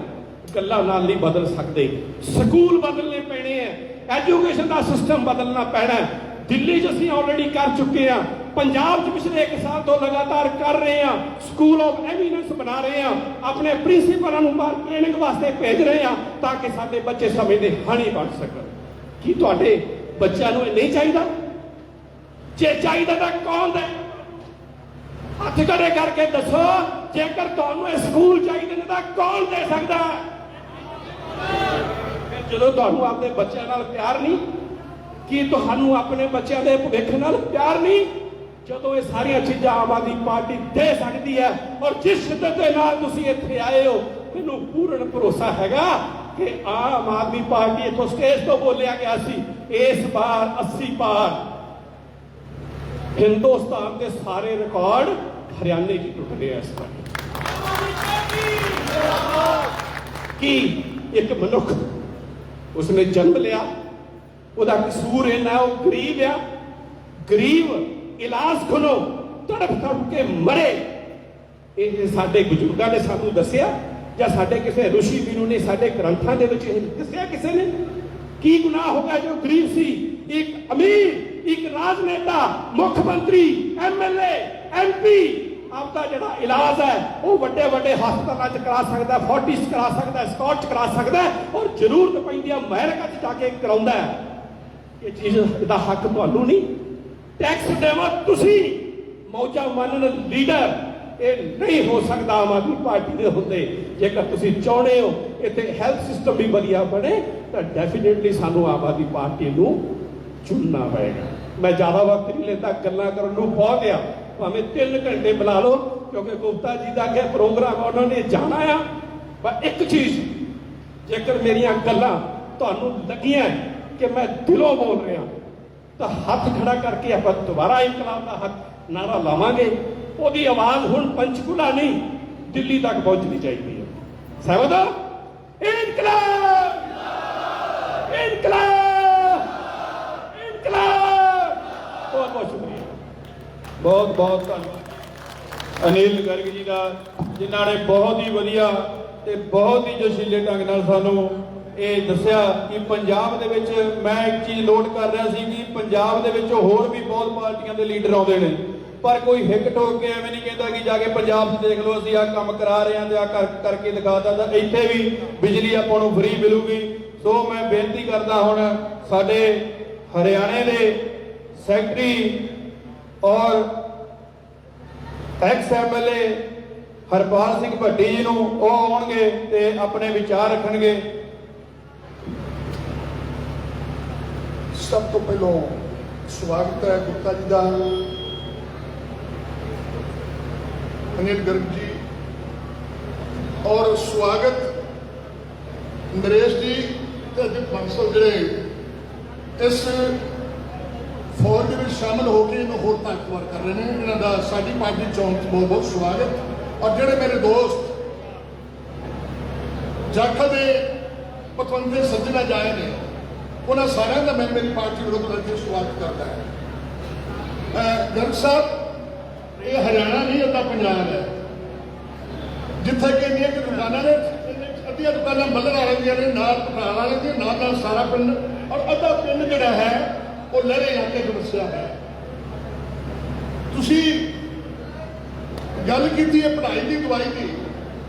ਗੱਲਾਂ ਨਾਲ ਨਹੀਂ ਬਦਲ ਸਕਦੇ। ਸਕੂਲ ਬਦਲਨੇ ਪੈਣੇ ਹੈ, ਐਜੂਕੇਸ਼ਨ ਦਾ ਸਿਸਟਮ ਬਦਲਣਾ ਪੈਣਾ ਹੈ। ਦਿੱਲੀ 'ਚ ਅਸੀਂ ਆਲਰੇਡੀ ਕਰ ਚੁੱਕੇ ਹਾਂ, ਪੰਜਾਬ 'ਚ ਪਿਛਲੇ 1 ਸਾਲ ਤੋਂ ਲਗਾਤਾਰ ਕਰ ਰਹੇ ਹਾਂ। ਸਕੂਲ ਆਫ ਐਮੀਨੈਂਸ ਬਣਾ ਰਹੇ ਹਾਂ, ਆਪਣੇ ਪ੍ਰਿੰਸੀਪਲਾਂ ਨੂੰ ਬਾਹਰ ਟ੍ਰੇਨਿੰਗ ਵਾਸਤੇ ਭੇਜ ਰਹੇ ਹਾਂ ਤਾਂ ਕਿ ਸਾਡੇ ਬੱਚੇ ਸਮੇਂ ਦੇ ਹਾਣੀ ਬਣ ਸਕਣ। ਕੀ ਤੁਹਾਡੇ ਬੱਚਿਆਂ ਨੂੰ ਇਹ ਨਹੀਂ ਚਾਹੀਦਾ? ਜੇ ਚਾਹੀਦਾ ਤਾਂ ਕੌਣ ਦੇ? ਹੱਥ ਖੜੇ ਕਰਕੇ ਦੱਸੋ, ਜੇਕਰ ਤੁਹਾਨੂੰ ਇਹ ਸਕੂਲ ਚਾਹੀਦੇ ਨੇ ਤਾਂ ਕੌਣ ਦੇ ਸਕਦਾ? ਜਦੋਂ ਤੁਹਾਨੂੰ ਆਪਣੇ ਬੱਚਿਆਂ ਨਾਲ ਪਿਆਰ ਨਹੀਂ, ਕੀ ਤੁਹਾਨੂੰ ਆਪਣੇ ਬੱਚਿਆਂ ਦੇ ਭਵਿੱਖ ਨਾਲ ਪਿਆਰ ਨਹੀਂ? ਜਦੋਂ ਇਹ ਸਾਰੀਆਂ ਚੀਜ਼ਾਂ ਆਮ ਆਦਮੀ ਪਾਰਟੀ ਦੇ ਸਕਦੀ ਹੈ, ਔਰ ਜਿਸ ਸ਼ਿੱਦਤ ਦੇ ਨਾਲ ਤੁਸੀਂ ਇੱਥੇ ਆਏ ਹੋ, ਮੈਨੂੰ ਪੂਰਨ ਭਰੋਸਾ ਹੈਗਾ ਕਿ ਆਮ ਆਦਮੀ ਪਾਰਟੀ, ਇੱਥੋਂ ਸਟੇਜ ਤੋਂ ਬੋਲਿਆ ਗਿਆ ਸੀ, ਇਸ ਵਾਰ 80 ਪਾਰ। ਹਿੰਦੁਸਤਾਨ ਦੇ ਸਾਰੇ ਰਿਕਾਰਡ ਹਰਿਆਣੇ 'ਚ ਟੁੱਟ ਗਏ ਇਸ ਵਾਰ। ਕੀ ਇੱਕ ਮਨੁੱਖ, ਉਸਨੇ ਜਨਮ ਲਿਆ, ਉਹਦਾ ਕਸੂਰ ਇੰਨਾ, ਉਹ ਗਰੀਬ ਆ, ਗਰੀਬ ਇਲਾਜ ਖੁਲੋ ਤੜਪ ਤੜਪ ਕੇ ਮਰੇ। ਇਹ ਸਾਡੇ ਬਜ਼ੁਰਗਾਂ ਨੇ ਸਾਨੂੰ ਦੱਸਿਆ ਜਾਂ ਸਾਡੇ ਕਿਸੇ ઋષਿ ਵੀਰੂ ਨੇ ਸਾਡੇ ਗ੍ਰੰਥਾਂ ਦੇ ਵਿੱਚ ਇਹ ਦੱਸਿਆ ਕਿਸੇ ਨੇ? ਕੀ ਗੁਨਾਹ ਹੋ ਗਿਆ ਜੋ ਗਰੀਬ ਸੀ? ਇੱਕ ਅਮੀਰ, ਇੱਕ ਰਾਜਨੇਤਾ, ਮੁੱਖ ਮੰਤਰੀ, MLA, MP ਆਪਦਾ ਜਿਹੜਾ ਇਲਾਜ ਹੈ ਉਹ ਵੱਡੇ ਵੱਡੇ ਹਸਪਤਾਲਾਂ 'ਚ ਕਰਾ ਸਕਦਾ, ਫੋਰਟਿਸ ਕਰਾ ਸਕਦਾ, ਸਕਾਟ 'ਚ ਕਰਾ ਸਕਦਾ, ਔਰ ਜ਼ਰੂਰਤ ਪੈਂਦੀ ਹੈ ਅਮਰੀਕਾ 'ਚ ਜਾ ਕੇ ਕਰਾਉਂਦਾ। ਇਹ ਚੀਜ਼ ਦਾ ਹੱਕ ਤੁਹਾਨੂੰ ਨਹੀਂ? ਟੈਕਸ ਦੇਵੋ ਤੁਸੀਂ, ਮੌਜਾਂ ਮੰਨਣ ਲੀਡਰ। ਇਹ ਨਹੀਂ ਹੋ ਸਕਦਾ ਆਮ ਆਦਮੀ ਪਾਰਟੀ ਦੇ ਹੁੰਦੇ। ਜੇਕਰ ਤੁਸੀਂ ਚਾਹੁੰਦੇ ਹੋ ਇੱਥੇ ਹੈਲਥ ਸਿਸਟਮ ਵੀ ਵਧੀਆ ਬਣੇ ਤਾਂ ਡੈਫੀਨੇਟਲੀ ਸਾਨੂੰ ਆਮ ਆਦਮੀ ਪਾਰਟੀ ਨੂੰ ਚੁਣਨਾ ਪਏਗਾ। ਮੈਂ ਜ਼ਿਆਦਾ ਵਕਤ ਨਹੀਂ ਲੈਂਦਾ, ਗੱਲਾਂ ਕਰਨ ਨੂੰ ਬਹੁਤ ਆ, ਭਾਵੇਂ 3 ਘੰਟੇ ਬੁਲਾ ਲਓ, ਕਿਉਂਕਿ ਗੁਪਤਾ ਜੀ ਦਾ ਅੱਗੇ ਪ੍ਰੋਗਰਾਮ ਉਹਨਾਂ ਨੇ ਜਾਣਾ ਆ। ਪਰ ਇੱਕ ਚੀਜ਼, ਜੇਕਰ ਮੇਰੀਆਂ ਗੱਲਾਂ ਤੁਹਾਨੂੰ ਲੱਗੀਆਂ ਕਿ ਮੈਂ ਦਿਲੋਂ ਬੋਲ ਰਿਹਾ ਤਾਂ ਹੱਥ ਖੜਾ ਕਰਕੇ ਆਪਾਂ ਦੁਬਾਰਾ ਇਨਕਲਾਬ ਦਾ ਹੱਕ ਨਾਰਾ ਲਾਵਾਂਗੇ। ਉਹਦੀ ਆਵਾਜ਼ ਹੁਣ ਪੰਚਕੂਲਾ ਨਹੀਂ, ਦਿੱਲੀ ਤੱਕ ਪਹੁੰਚਣੀ ਚਾਹੀਦੀ ਹੈ। ਸਹਿਮਤ ਹੋ? ਇਨਕਲਾਬ, ਇਨਕਲਾਬ, ਇਨਕਲਾਬ। ਬਹੁਤ ਬਹੁਤ ਸ਼ੁਕਰੀਆ, ਬਹੁਤ ਬਹੁਤ ਧੰਨਵਾਦ ਅਨਿਲ ਗਰਗ ਜੀ ਦਾ, ਜਿਨ੍ਹਾਂ ਨੇ ਬਹੁਤ ਹੀ ਵਧੀਆ ਤੇ ਬਹੁਤ ਹੀ ਜੋਸ਼ੀਲੇ ਢੰਗ ਨਾਲ ਸਾਨੂੰ ਇਹ ਦੱਸਿਆ ਕਿ ਪੰਜਾਬ ਦੇ ਵਿੱਚ, ਮੈਂ ਇੱਕ ਚੀਜ਼ ਨੋਟ ਕਰ ਰਿਹਾ ਸੀ ਕਿ ਪੰਜਾਬ ਦੇ ਵਿੱਚ ਹੋਰ ਵੀ ਬਹੁਤ ਪਾਰਟੀਆਂ ਦੇ ਲੀਡਰ ਆਉਂਦੇ ਨੇ, ਪਰ ਕੋਈ ਹਿੱਕ ਠੋਕ ਕੇ ਐਵੇਂ ਨਹੀਂ ਕਹਿੰਦਾ ਕਿ ਜਾ ਕੇ ਪੰਜਾਬ 'ਚ ਦੇਖ ਲਓ ਅਸੀਂ ਆਹ ਕੰਮ ਕਰਾ ਰਹੇ ਹਾਂ ਤੇ ਆਹ ਕਰਕੇ ਦਿਖਾਤਾ ਤਾਂ ਇੱਥੇ ਵੀ ਬਿਜਲੀ ਆਪਾਂ ਨੂੰ ਫ੍ਰੀ ਮਿਲੂਗੀ। ਸੋ ਮੈਂ ਬੇਨਤੀ ਕਰਦਾ ਹੁਣ ਸਾਡੇ ਹਰਿਆਣੇ ਦੇ ਸੈਕਟਰੀ ਔਰ ਐਕਸ MLA ਹਰਪਾਲ ਸਿੰਘ ਭੱਟੀ ਜੀ ਨੂੰ, ਉਹ ਆਉਣਗੇ ਤੇ ਆਪਣੇ ਵਿਚਾਰ ਰੱਖਣਗੇ। ਸਭ ਤੋਂ ਪਹਿਲਾਂ ਸਵਾਗਤ ਹੈ ਗੁਪਤਾ ਜੀ ਦਾ, ਅਨਿਲ ਗਰਗ ਜੀ, ਔਰ ਸਵਾਗਤ ਨਰੇਸ਼ ਜੀ ਤੇ ਅਜਿਤ ਬੰਸਲ ਜਿਹੜੇ ਇਸ ਫੌਜ ਦੇ ਵਿੱਚ ਸ਼ਾਮਲ ਹੋ ਕੇ ਇਹਨੂੰ ਹੋਰ ਤਾਕਤਵਰ ਕਰ ਰਹੇ ਨੇ। ਇਹਨਾਂ ਦਾ ਸਾਡੀ ਪਾਰਟੀ ਚੋਣ 'ਚ ਬਹੁਤ ਬਹੁਤ ਸਵਾਗਤ। ਔਰ ਜਿਹੜੇ ਮੇਰੇ ਦੋਸਤ ਜਾਖਲ ਦੇ ਪਤਵੰਤੇ ਸੱਜਣਾ ਜਾਏ ਨੇ, ਉਹਨਾਂ ਸਾਰਿਆਂ ਦਾ ਮੈਂ ਮੇਰੀ ਪਾਰਟੀ ਵੱਲੋਂ ਤੁਹਾਡੇ ਸਵਾਗਤ ਕਰਦਾ ਹੈ। ਗਰਗ ਸਾਹਿਬ, ਇਹ ਹਰਿਆਣਾ ਨਹੀਂ, ਅੱਧਾ ਪੰਜਾਬ ਹੈ, ਜਿੱਥੇ ਕਿ ਇੰਨੀਆਂ ਕਿ ਦੁਕਾਨਾਂ ਨੇ, ਅੱਧੀਆਂ ਦੁਕਾਨਾਂ ਮੱਲਰ ਵਾਲੇ ਦੀਆਂ ਨੇ, ਨਾਲ ਪਟਾਲ ਵਾਲੇ ਦੀਆਂ, ਨਾਲ ਸਾਰਾ ਪਿੰਡ, ਔਰ ਅੱਧਾ ਪਿੰਡ ਜਿਹੜਾ ਹੈ ਉਹ ਲਹਿਰੇ ਇਲਾਕੇ ਚ ਵਸਿਆ ਹੈ। ਤੁਸੀਂ ਗੱਲ ਕੀਤੀ ਹੈ ਪੜ੍ਹਾਈ ਦੀ, ਦਵਾਈ ਦੀ।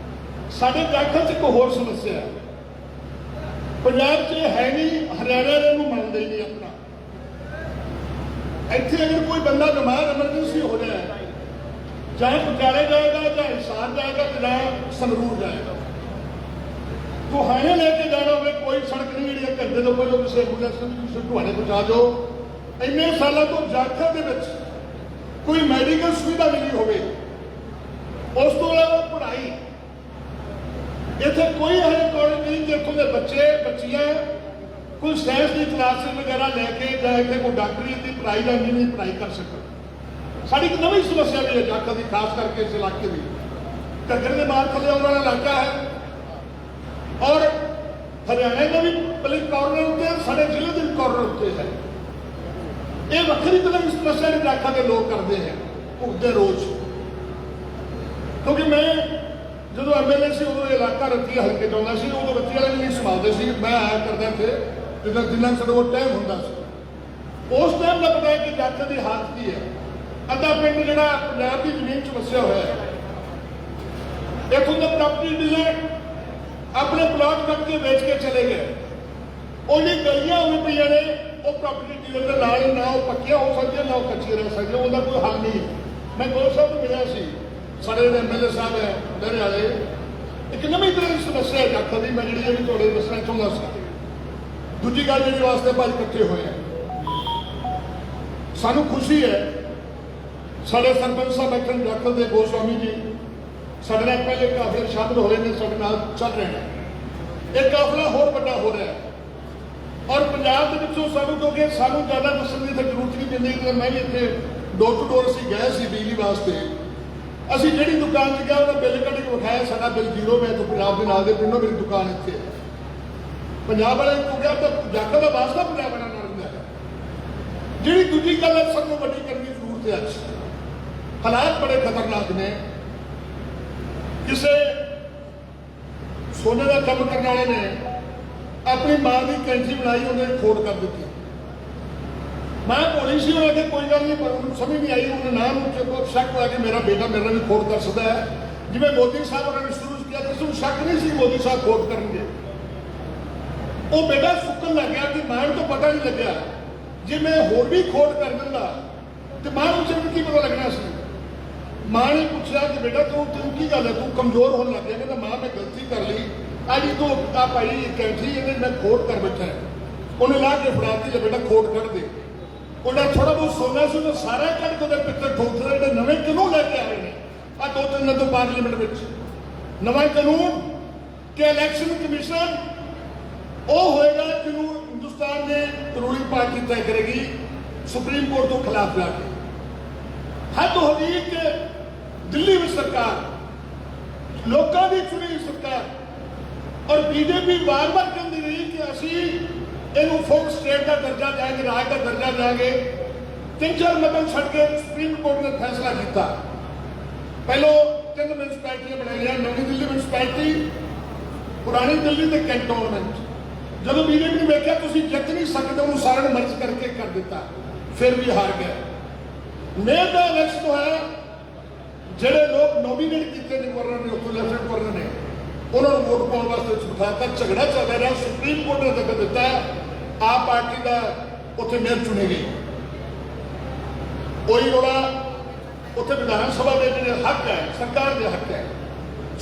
ਸਾਡੇ ਦਾਖਲ 'ਚ ਇੱਕ ਹੋਰ ਸਮੱਸਿਆ ਹੈ, ਪੰਜਾਬ 'ਚ ਹੈ ਨਹੀਂ, ਹਰਿਆਣਾ ਦੇ ਨੂੰ ਮੰਨਦੇ ਨਹੀਂ ਆਪਣਾ। ਇੱਥੇ ਅਗਰ ਕੋਈ ਬੰਦਾ ਬਿਮਾਰ ਐਮਰਜੈਂਸੀ ਹੋ ਜਾਏ, ਚਾਹੇ ਪਟਿਆਲੇ ਜਾਏਗਾ, ਚਾਹੇ ਹਿਸਾਰ ਜਾਏਗਾ, ਜਾਂ ਸੰਗਰੂਰ ਜਾਏਗਾ, ਤੁਹਾਨੇ ਲੈ ਕੇ ਜਾਣਾ ਹੋਵੇ, ਕੋਈ ਸੜਕ ਨਹੀਂ ਜਿਹੜੀ ਘੰਟੇ ਤੋਂ ਪਹਿਲਾਂ ਕਿਸੇ ਐਂਬੂਲੈਂਸ ਨੂੰ ਤੁਸੀਂ ਤੁਹਾਡੇ ਪਹੁੰਚਾ ਦਿਓ। ਇੰਨੇ ਸਾਲਾਂ ਤੋਂ ਜਾਖਲ ਦੇ ਵਿੱਚ ਕੋਈ ਮੈਡੀਕਲ ਸੁਵਿਧਾ ਨਹੀਂ ਹੋਵੇ। ਉਸ ਤੋਂ ਇਲਾਵਾ ਪੜ੍ਹਾਈ, ਇੱਥੇ ਕੋਈ ਇਹੋ ਕਾਲਜ ਨਹੀਂ ਜਿੱਥੋਂ ਦੇ ਬੱਚੇ ਬੱਚੀਆਂ ਕੋਈ ਸਾਇੰਸ ਦੀ ਕਲਾਸਿਸ ਵਗੈਰਾ ਲੈ ਕੇ ਜਾਂ ਇੱਥੇ ਕੋਈ ਡਾਕਟਰੀ ਦੀ ਪੜ੍ਹਾਈ ਜਾਂ ਇੰਜੀਨੀਅਰਿੰਗ ਪੜ੍ਹਾਈ ਕਰ ਸਕਣ। ਸਾਡੀ ਇੱਕ ਨਵੀਂ ਸਮੱਸਿਆ ਵੀ ਹੈ ਜਾਖਲ ਦੀ, ਖਾਸ ਕਰਕੇ ਇਸ ਇਲਾਕੇ ਦੀ। ਘੱਗਰ ਦੇ ਮਾਰ ਥੱਲੇ ਆਉਣ ਵਾਲਾ ਇਲਾਕਾ ਹੈ, ਔਰ ਹਰਿਆਣੇ ਦਾ ਵੀ ਪਹਿਲੇ ਕਾਰਨਰ ਉੱਤੇ, ਸਾਡੇ ਜ਼ਿਲ੍ਹੇ ਦੇ ਵੀ ਕਾਰਨਰ ਉੱਤੇ ਹੈ। ਇਹ ਵੱਖਰੀ ਤਰ੍ਹਾਂ ਦੀ ਸਮੱਸਿਆ ਦੀ ਜਾਖਲ ਦੇ ਲੋਕ ਕਰਦੇ ਹੈ, ਭੁਗਤਦੇ ਰੋਜ਼। ਕਿਉਂਕਿ ਮੈਂ ਜਦੋਂ ਐਮਐਲਏ ਸੀ ਉਦੋਂ ਇਲਾਕਾ ਰੱਤੀ ਹਲਕੇ 'ਚ ਆਉਂਦਾ ਸੀ, ਉਦੋਂ ਰੱਤੀ ਵਾਲੇ ਨਹੀਂ ਸੰਭਾਲਦੇ ਸੀ, ਮੈਂ ਆਇਆ ਕਰਦਾ ਇੱਥੇ ਜਿੱਦਾਂ ਜਿੰਨਾ ਸਾਡੇ ਕੋਲ ਟਾਈਮ ਹੁੰਦਾ ਸੀ। ਉਸ ਟਾਈਮ ਦਾ ਪਤਾ ਹੈ ਕਿ ਜਾਖਲ ਦੀ ਹਾਲਤ ਕੀ ਹੈ। ਅੱਧਾ ਪਿੰਡ ਜਿਹੜਾ ਪੰਜਾਬ ਦੀ ਜ਼ਮੀਨ 'ਚ ਵਸਿਆ ਹੋਇਆ ਹੈ। ਇੱਥੋਂ ਦੇ ਪ੍ਰਾਪਰਟੀ ਡੀਲਰ ਆਪਣੇ ਪਲਾਟ ਕੱਟ ਕੇ ਵੇਚ ਕੇ ਚਲੇ ਗਏ। ਉਹਦੀ ਗਲੀਆਂ ਹੋਈ ਪਈਆਂ ਨੇ, ਉਹ ਪ੍ਰਾਪਰਟੀ ਡੀਲਰ ਦੇ ਨਾਲ, ਨਾ ਉਹ ਪੱਕੀਆਂ ਹੋ ਸਕਦੀਆਂ ਨਾ ਉਹ ਕੱਚੀਆਂ ਰਹਿ ਸਕਦੀਆਂ, ਉਹਦਾ ਕੋਈ ਹੱਲ ਨਹੀਂ। ਮੈਂ ਗੋਲ ਸਾਹਿਬ ਨੂੰ ਮਿਲਿਆ ਸੀ, ਸਾਡੇ ਜਿਹੜੇ ਐਮਐਲਏ ਸਾਹਿਬ ਹੈ ਲਹਿਰੇ ਵਾਲੇ। ਇੱਕ ਨਵੀਂ ਤਰ੍ਹਾਂ ਦੀ ਸਮੱਸਿਆ ਹੈ ਜਾਖਲ ਦੀ, ਮੈਂ ਜਿਹੜੀ ਇਹ ਵੀ ਤੁਹਾਡੇ ਦੱਸਣਾ ਚਾਹੁੰਦਾ ਸੀ। ਦੂਜੀ ਗੱਲ ਜਿਹੜੀ ਵਾਸਤੇ ਭਾਈ ਇਕੱਠੇ ਹੋਏ ਆ, ਸਾਨੂੰ ਖੁਸ਼ੀ ਹੈ ਸਾਡੇ ਸਰਪੰਚ ਸਾਹਿਬ ਬੈਠਣ ਜਾਖਲ ਦੇ ਗੋਸਵਾਮੀ ਜੀ ਸਾਡੇ ਨਾਲ ਪਹਿਲੇ ਕਾਫਲੇ ਸ਼ਾਮਿਲ ਹੋਏ ਨੇ, ਸਾਡੇ ਨਾਲ ਚੱਲ ਰਹੇ ਨੇ। ਇਹ ਕਾਫਲਾ ਹੋਰ ਵੱਡਾ ਹੋ ਰਿਹਾ ਹੈ, ਔਰ ਪੰਜਾਬ ਦੇ ਵਿੱਚੋਂ ਸਾਨੂੰ, ਕਿਉਂਕਿ ਸਾਨੂੰ ਜ਼ਿਆਦਾ ਦੱਸਣ ਦੀ ਤਾਂ ਜ਼ਰੂਰਤ ਨਹੀਂ ਪੈਂਦੀ ਕਿ ਮੈਂ ਵੀ ਇੱਥੇ ਡੋਰ ਟੂ ਡੋਰ ਅਸੀਂ ਗਏ ਸੀ ਬਿਜਲੀ ਵਾਸਤੇ। ਅਸੀਂ ਜਿਹੜੀ ਦੁਕਾਨ 'ਚ ਗਿਆ ਉਹਦਾ ਬਿੱਲ ਕੱਢ ਕੇ ਵਿਖਾਇਆ, ਸਾਡਾ ਬਿੱਲ ਜ਼ੀਰੋ। ਮੈਂ ਤਾਂ ਪੰਜਾਬ ਦੇ ਨਾਲ ਦੇ ਪਿੰਡੋਂ ਮੇਰੀ ਦੁਕਾਨ ਇੱਥੇ ਹੈ। ਪੰਜਾਬ ਵਾਲੇ ਨੂੰ ਗਿਆ ਤਾਂ ਜਾਖਲ ਦਾ ਵਾਸਤਾ ਪੰਜਾਬ ਵਾਲਾ ਨਾਲ ਹੁੰਦਾ ਹੈ। ਜਿਹੜੀ ਦੂਜੀ ਗੱਲ ਹੈ, ਸਭ ਤੋਂ ਵੱਡੀ ਕਰਨ ਦੀ ਜ਼ਰੂਰਤ ਹੈ। ਅੱਜ ਹਾਲਾਤ ਬੜੇ ਖਤਰਨਾਕ ਨੇ। ਕਿਸੇ ਸੋਨੇ ਦਾ ਕੰਮ ਕਰਨ ਵਾਲੇ ਨੇ ਆਪਣੀ ਮਾਂ ਦੀ ਕੈਂਠੀ ਬਣਾਈ, ਉਹਨੇ ਖੋੜ ਕਰ ਦਿੱਤੀ। ਮੈਂ ਭੋਲੀ ਸੀ, ਉਹਨੇ ਕੋਈ ਗੱਲ ਨਹੀਂ, ਪਰ ਉਹਨੂੰ ਸਮਝ ਨਹੀਂ ਆਈ। ਉਹਨੇ ਨਾਮ ਸ਼ੱਕ ਹੋਇਆ ਕਿ ਮੇਰਾ ਬੇਟਾ ਮੇਰੇ ਨਾਲ ਵੀ ਖੋੜ ਕਰ ਸਕਦਾ ਹੈ। ਜਿਵੇਂ ਮੋਦੀ ਸਾਹਿਬ ਉਹਨਾਂ ਨੇ ਸ਼ੁਰੂ ਕੀਤਾ, ਕਿਸੇ ਨੂੰ ਸ਼ੱਕ ਨਹੀਂ ਸੀ ਮੋਦੀ ਸਾਹਿਬ ਖੋੜ ਕਰਨਗੇ। ਉਹ ਬੇਟਾ ਸੁੱਕਣ ਲੱਗ ਗਿਆ ਕਿ ਮਾਂ ਨੂੰ ਤਾਂ ਪਤਾ ਨਹੀਂ ਲੱਗਿਆ। ਜੇ ਮੈਂ ਹੋਰ ਵੀ ਖੋੜ ਕਰ ਦਿੰਦਾ ਤੇ ਮਾਂ ਨੂੰ ਸਿਰਫ ਕੀ ਪਤਾ ਲੱਗਣਾ ਸੀ। ਮਾਂ ਨੇ ਪੁੱਛਿਆ ਕਿ ਬੇਟਾ ਤੂੰ ਕੀ ਗੱਲ ਹੈ, ਤੂੰ ਕਮਜ਼ੋਰ ਹੋਣ ਲੱਗ ਗਿਆ। ਕਹਿੰਦਾ ਮਾਂ ਮੈਂ ਗਲਤੀ ਕਰ ਲਈ, ਅੱਜ ਤੋਂ ਆ ਭਾਈ ਕੈਂਠੀ ਇਹਨੇ ਮੈਂ ਖੋੜ ਕਰ ਬੈਠਾ। ਉਹਨੇ ਲਾ ਕੇ ਫੜਾਤੀ, ਲੈ ਬੇਟਾ ਖੋੜ ਕੱਢ ਦੇ। ਉਹਦਾ ਥੋੜਾ ਬਹੁਤ ਸੋਨਾ ਸੀ, ਉਹ ਸਾਰਾ ਕੱਢ ਕੇ ਉਹਦੇ ਪਿੱਛੇ ਠੋਕਦੇ। ਜਿਹੜੇ ਨਵੇਂ ਕਾਨੂੰਨ ਲੈ ਕੇ ਆਏ ਨੇ ਆ 2-3 ਦਿਨ ਤੋਂ ਪਾਰਲੀਮੈਂਟ ਵਿੱਚ, ਨਵਾਂ ਕਾਨੂੰਨ ਕਿ ਇਲੈਕਸ਼ਨ ਕਮਿਸ਼ਨ ਉਹ ਹੋਏਗਾ ਜਿਹਨੂੰ ਹਿੰਦੁਸਤਾਨ ਦੇ ਰੂਲਿੰਗ ਪਾਰਟੀ ਤੈਅ ਕਰੇਗੀ, ਸੁਪਰੀਮ ਕੋਰਟ ਤੋਂ ਖਿਲਾਫ ਜਾ ਕੇ। ਹੱਦ ਹੋ ਗਈ ਕਿ ਦਿੱਲੀ ਵਿੱਚ ਸਰਕਾਰ, ਲੋਕਾਂ ਦੀ ਚੁਣੀ ਸਰਕਾਰ, ਔਰ ਬੀਜੇਪੀ ਵਾਰ-ਵਾਰ ਕਹਿੰਦੀ ਰਹੀ ਕਿ ਅਸੀਂ ਇਹਨੂੰ ਫੁੱਲ ਸਟੇਟ ਦਾ ਦਰਜਾ ਦਿਆਂਗੇ, ਰਾਜ ਦਾ ਦਰਜਾ ਦਿਆਂਗੇ। 3-4 ਮਤਲਬ ਛੱਡ ਕੇ ਸੁਪਰੀਮ ਕੋਰਟ ਨੇ ਫੈਸਲਾ ਕੀਤਾ। ਪਹਿਲੋਂ 3 ਮਿਊਨਿਸਪੈਲਿਟੀਆਂ ਬਣਾਈਆਂ, ਨਵੀਂ ਦਿੱਲੀ ਮਿਊਨਿਸਪੈਲਿਟੀ, ਪੁਰਾਣੀ ਦਿੱਲੀ ਤੇ ਕੈਂਟੋਨਮੈਂਟ। ਜਦੋਂ ਬੀਜੇਪੀ ਨੇ ਵੇਖਿਆ ਤੁਸੀਂ ਜਿੱਤ ਨਹੀਂ ਸਕਦੇ, ਉਹਨੂੰ ਸਾਰਿਆਂ ਨੂੰ ਮਰਜ ਕਰਕੇ ਕਰ ਦਿੱਤਾ, ਫਿਰ ਵੀ ਹਾਰ ਗਏ। ਮੇਅਰ ਦਾ ਇਲੈਕਸ਼ਨ ਹੋਇਆ, ਜਿਹੜੇ ਲੋਕ ਨੋਮੀਨੇਟ ਕੀਤੇ ਨੇ ਗਵਰਨਰ ਨੇ, ਉੱਥੋਂ ਲੈਫਟੀਨੈਂਟ ਗਵਰਨਰ ਨੇ, ਉਹਨਾਂ ਨੂੰ ਵੋਟ ਪਾਉਣ ਵਾਸਤੇ ਬਿਠਾਤਾ। ਝਗੜਾ ਚੱਲ ਰਿਹਾ, ਸੁਪਰੀਮ ਕੋਰਟ ਨੇ ਦਖਲ ਦਿੱਤਾ, ਆਪ ਪਾਰਟੀ ਦਾ ਉੱਥੇ ਮੇਅਰ ਚੁਣੇ ਗਏ। ਉਹੀ ਰੋਲਾ ਉੱਥੇ ਵਿਧਾਨ ਸਭਾ ਦੇ ਜਿਹੜੇ ਹੱਕ ਹੈ, ਸਰਕਾਰ ਦੇ ਹੱਕ ਹੈ।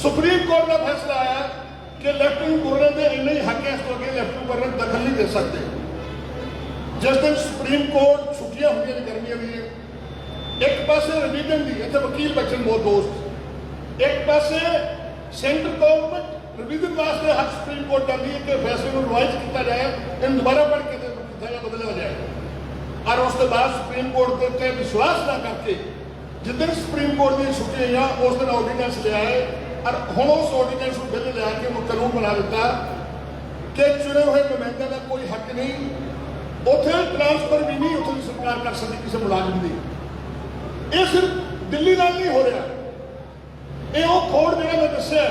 ਸੁਪਰੀਮ ਕੋਰਟ ਦਾ ਫੈਸਲਾ ਆਇਆ ਕਿ ਲੈਫਟੀਨੈਂਟ ਗਵਰਨਰ ਦੇ ਇੰਨੇ ਹੀ ਹੱਕ ਹੈ, ਇਸ ਤੋਂ ਅੱਗੇ ਲੈਫਟੀਨੈਂਟ ਗਵਰਨਰ ਦਖਲ ਨਹੀਂ ਦੇ ਸਕਦੇ। ਜਿਸ ਦਿਨ ਸੁਪਰੀਮ ਕੋਰਟ ਛੁੱਟੀਆਂ ਹੁੰਦੀਆਂ ਨੇ ਗਰਮੀਆਂ ਦੀਆਂ, ਇੱਕ ਪਾਸੇ ਰਿਵੀਜ਼ਨ ਦੀ, ਇੱਥੇ ਵਕੀਲ ਬਚਨ ਬਹੁਤ ਦੋਸਤ, ਇੱਕ ਪਾਸੇ ਸੈਂਟਰ ਗਵਰਨਮੈਂਟ ਰਿਵੀਜ਼ਨ ਵਾਸਤੇ ਹੱਥ ਸੁਪਰੀਮ ਕੋਰਟ ਜਾਂਦੀ ਹੈ ਕਿ ਫੈਸਲੇ ਨੂੰ ਰਿਵਾਈਜ਼ ਕੀਤਾ ਜਾਏ, ਇਹਨੂੰ ਦੁਬਾਰਾ ਪੜ੍ਹ ਕੇ ਬਦਲਿਆ ਜਾਏ। ਔਰ ਉਸ ਤੋਂ ਬਾਅਦ ਸੁਪਰੀਮ ਕੋਰਟ ਦੇ ਉੱਤੇ ਵਿਸ਼ਵਾਸ ਨਾ ਕਰਕੇ ਜਿੱਦਣ ਸੁਪਰੀਮ ਕੋਰਟ ਦੀਆਂ ਛੁੱਟੀਆਂ ਆਈਆਂ, ਉਸ ਦਿਨ ਆਰਡੀਨੈਂਸ ਲਿਆਏ। ਔਰ ਹੁਣ ਉਸ ਆਰਡੀਨੈਂਸ ਨੂੰ ਬਿੱਲ ਲਿਆ ਕੇ ਉਹਨੂੰ ਕਾਨੂੰਨ ਬਣਾ ਦਿੱਤਾ ਕਿ ਚੁਣੇ ਹੋਏ ਨੁਮਾਇੰਦਿਆਂ ਦਾ ਕੋਈ ਹੱਕ ਨਹੀਂ, ਉੱਥੇ ਟ੍ਰਾਂਸਫਰ ਵੀ ਨਹੀਂ ਉੱਥੋਂ ਦੀ ਸਰਕਾਰ ਕਰ ਸਕਦੀ ਕਿਸੇ ਮੁਲਾਜ਼ਮ ਦੀ। ਇਹ ਸਿਰਫ ਦਿੱਲੀ ਨਾਲ ਨਹੀਂ ਹੋ ਰਿਹਾ, ਇਹ ਉਹ ਕੋਡ ਜਿਹੜਾ ਮੈਂ ਦੱਸਿਆ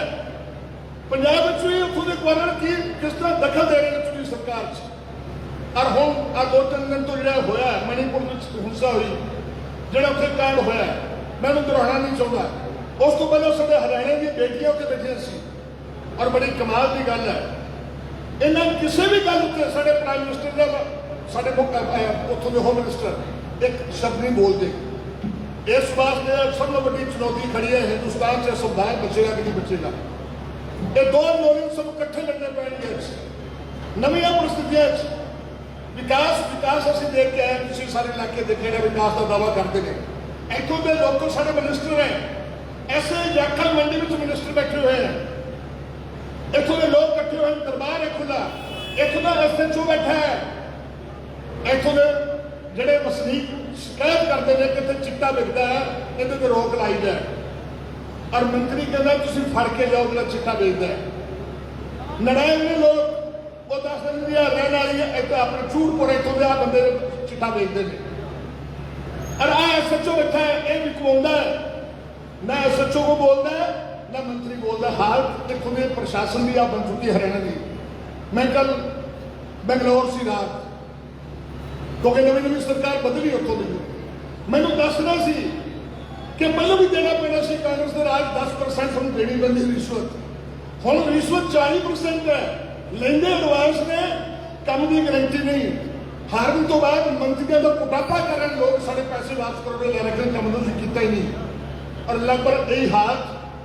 ਪੰਜਾਬ ਵਿੱਚ ਵੀ ਉੱਥੋਂ ਦੇ ਗਵਰਨਰ ਕੀ ਕਿਸ ਤਰ੍ਹਾਂ ਦਖਲ ਦੇ ਰਹੇ ਨੇ ਚੁਣੀ ਸਰਕਾਰ 'ਚ। ਔਰ ਹੁਣ ਆ 2-3 ਦਿਨ ਤੋਂ ਜਿਹੜਾ ਹੋਇਆ ਮਣੀਪੁਰ ਵਿੱਚ ਹਿੰਸਾ ਹੋਈ, ਜਿਹੜਾ ਉੱਥੇ ਕਾਂਡ ਹੋਇਆ, ਮੈਂ ਉਹਨੂੰ ਦੁਹਰਾਉਣਾ ਨਹੀਂ ਚਾਹੁੰਦਾ। ਉਸ ਤੋਂ ਪਹਿਲਾਂ ਸਾਡੇ ਹਰਿਆਣੇ ਦੀਆਂ ਬੇਟੀਆਂ ਉੱਥੇ ਬੈਠੀਆਂ ਸੀ, ਔਰ ਬੜੀ ਕਮਾਲ ਦੀ ਗੱਲ ਹੈ, ਇਹਨਾਂ ਕਿਸੇ ਵੀ ਗੱਲ ਉੱਤੇ ਸਾਡੇ ਪ੍ਰਾਈਮ ਮਿਨਿਸਟਰ ਦਾ, ਸਾਡੇ ਉੱਥੋਂ ਦੇ ਹੋਮ ਮਿਨਿਸਟਰ ਇੱਕ ਸ਼ਬਦ ਨਹੀਂ ਬੋਲਦੇ। ਇਸ ਵਾਸਤੇ ਸਭ ਤੋਂ ਵੱਡੀ ਚੁਣੌਤੀ ਖੜੀ ਹੈ ਹਿੰਦੁਸਤਾਨ 'ਚ ਸੰਵਿਧਾਨ ਬਚੇਗਾ ਕਿ ਨਹੀਂ ਬਚੇਗਾ। ਇਹ ਦੋ ਅੰਦੋਲਨ ਸਭ ਇਕੱਠੇ ਲੜਨੇ ਪੈਣਗੇ ਨਵੀਆਂ ਪਰਿਸਥਿਤੀਆਂ 'ਚ। ਵਿਕਾਸ ਅਸੀਂ ਦੇਖ ਕੇ ਆਏ, ਤੁਸੀਂ ਸਾਰੇ ਇਲਾਕੇ ਦੇਖੇ ਨੇ ਵਿਕਾਸ ਦਾ ਦਾਅਵਾ ਕਰਦੇ ਨੇ। ਇੱਥੋਂ ਦੇ ਲੋਕ ਸਾਡੇ ਮਿਨਿਸਟਰ ਹੈ, ਐਸੇ ਜਾਖਲ ਮੰਡੀ ਵਿੱਚ ਮਿਨਿਸਟਰ ਬੈਠੇ ਹੋਏ ਹੈ, ਇੱਥੋਂ ਦੇ ਲੋਕ ਇਕੱਠੇ ਹੋਏ, ਦਰਬਾਰ ਹੈ ਖੁੱਲਾ, ਇੱਥੋਂ ਦਾ ਐਸਐਚਓ ਬੈਠਾ ਹੈ, ਇੱਥੋਂ ਦੇ ਜਿਹੜੇ ਵਸਨੀਕ ਸ਼ਿਕਾਇਤ ਕਰਦੇ ਨੇ ਕਿ ਇੱਥੇ ਚਿੱਟਾ ਵਿਕਦਾ ਹੈ, ਇਹਦੇ ਤੇ ਰੋਕ ਲਾਈ ਜਾਏ, ਔਰ ਮੰਤਰੀ ਕਹਿੰਦਾ ਤੁਸੀਂ ਫੜ ਕੇ ਜਾਓ ਜਿਹੜਾ ਚਿੱਟਾ ਵੇਚਦਾ ਹੈ। ਨੜਾਏ ਨੇ ਲੋਕ, ਉਹ ਦੱਸਦੇ ਨੇ ਵੀ ਰਹਿਣ ਵਾਲੀ ਹੈ, ਇੱਥੇ ਆਪਣੇ ਝੂਠਪੁਰ ਇੱਥੋਂ ਦੇ ਆ ਬੰਦੇ ਚਿੱਟਾ ਵੇਚਦੇ ਨੇ, ਔਰ ਆ ਐਸਐਚਓ ਬੈਠਾ ਹੈ, ਇਹ ਵਿਕਵਾਉਂਦਾ ਹੈ, ਨਾ ਐਸਐਚਓ ਕੋ ਬੋਲਦਾ ਹੈ ਨਾ ਮੰਤਰੀ ਬੋਲਦਾ। ਹਾਲ ਇੱਥੋਂ ਦੇ ਪ੍ਰਸ਼ਾਸਨ ਦੀ ਆ ਬਣ ਚੁੱਕੀ ਹਰਿਆਣਾ ਦੀ। ਮੈਂ ਕੱਲ ਬੰਗਲੌਰ ਸੀ ਰਾਤ, ਕਿਉਂਕਿ ਨਵੀਂ ਸਰਕਾਰ ਬਦਲੀ ਉੱਥੋਂ ਦੀ, ਮੈਨੂੰ ਦੱਸਦਾ ਸੀ ਕਿ ਪਹਿਲਾਂ ਵੀ ਦੇਣਾ ਪੈਣਾ ਸੀ ਕਾਂਗਰਸ ਦੇ ਰਾਜ 10% ਸਾਨੂੰ ਦੇਣੀ ਪੈਂਦੀ ਰਿਸ਼ਵਤ, ਹੁਣ ਰਿਸ਼ਵਤ 40% ਹੈ, ਲੈਂਦੇ ਐਡਵਾਂਸ ਨੇ, ਕੰਮ ਦੀ ਗਰੰਟੀ ਨਹੀਂ। ਹਾਰਨ ਤੋਂ ਬਾਅਦ ਮੰਤਰੀਆਂ ਦਾ ਕੁਟਾਪਾ ਕਰਨ ਲੋਕ ਸਾਡੇ ਪੈਸੇ ਵਾਪਸ ਕਰੋਗੇ ਲੈ ਰੱਖਣ, ਕੰਮ ਤੁਸੀਂ ਕੀਤਾ ਹੀ ਨਹੀਂ, ਔਰ ਲਗਭਗ ਇਹੀ ਹਾਲ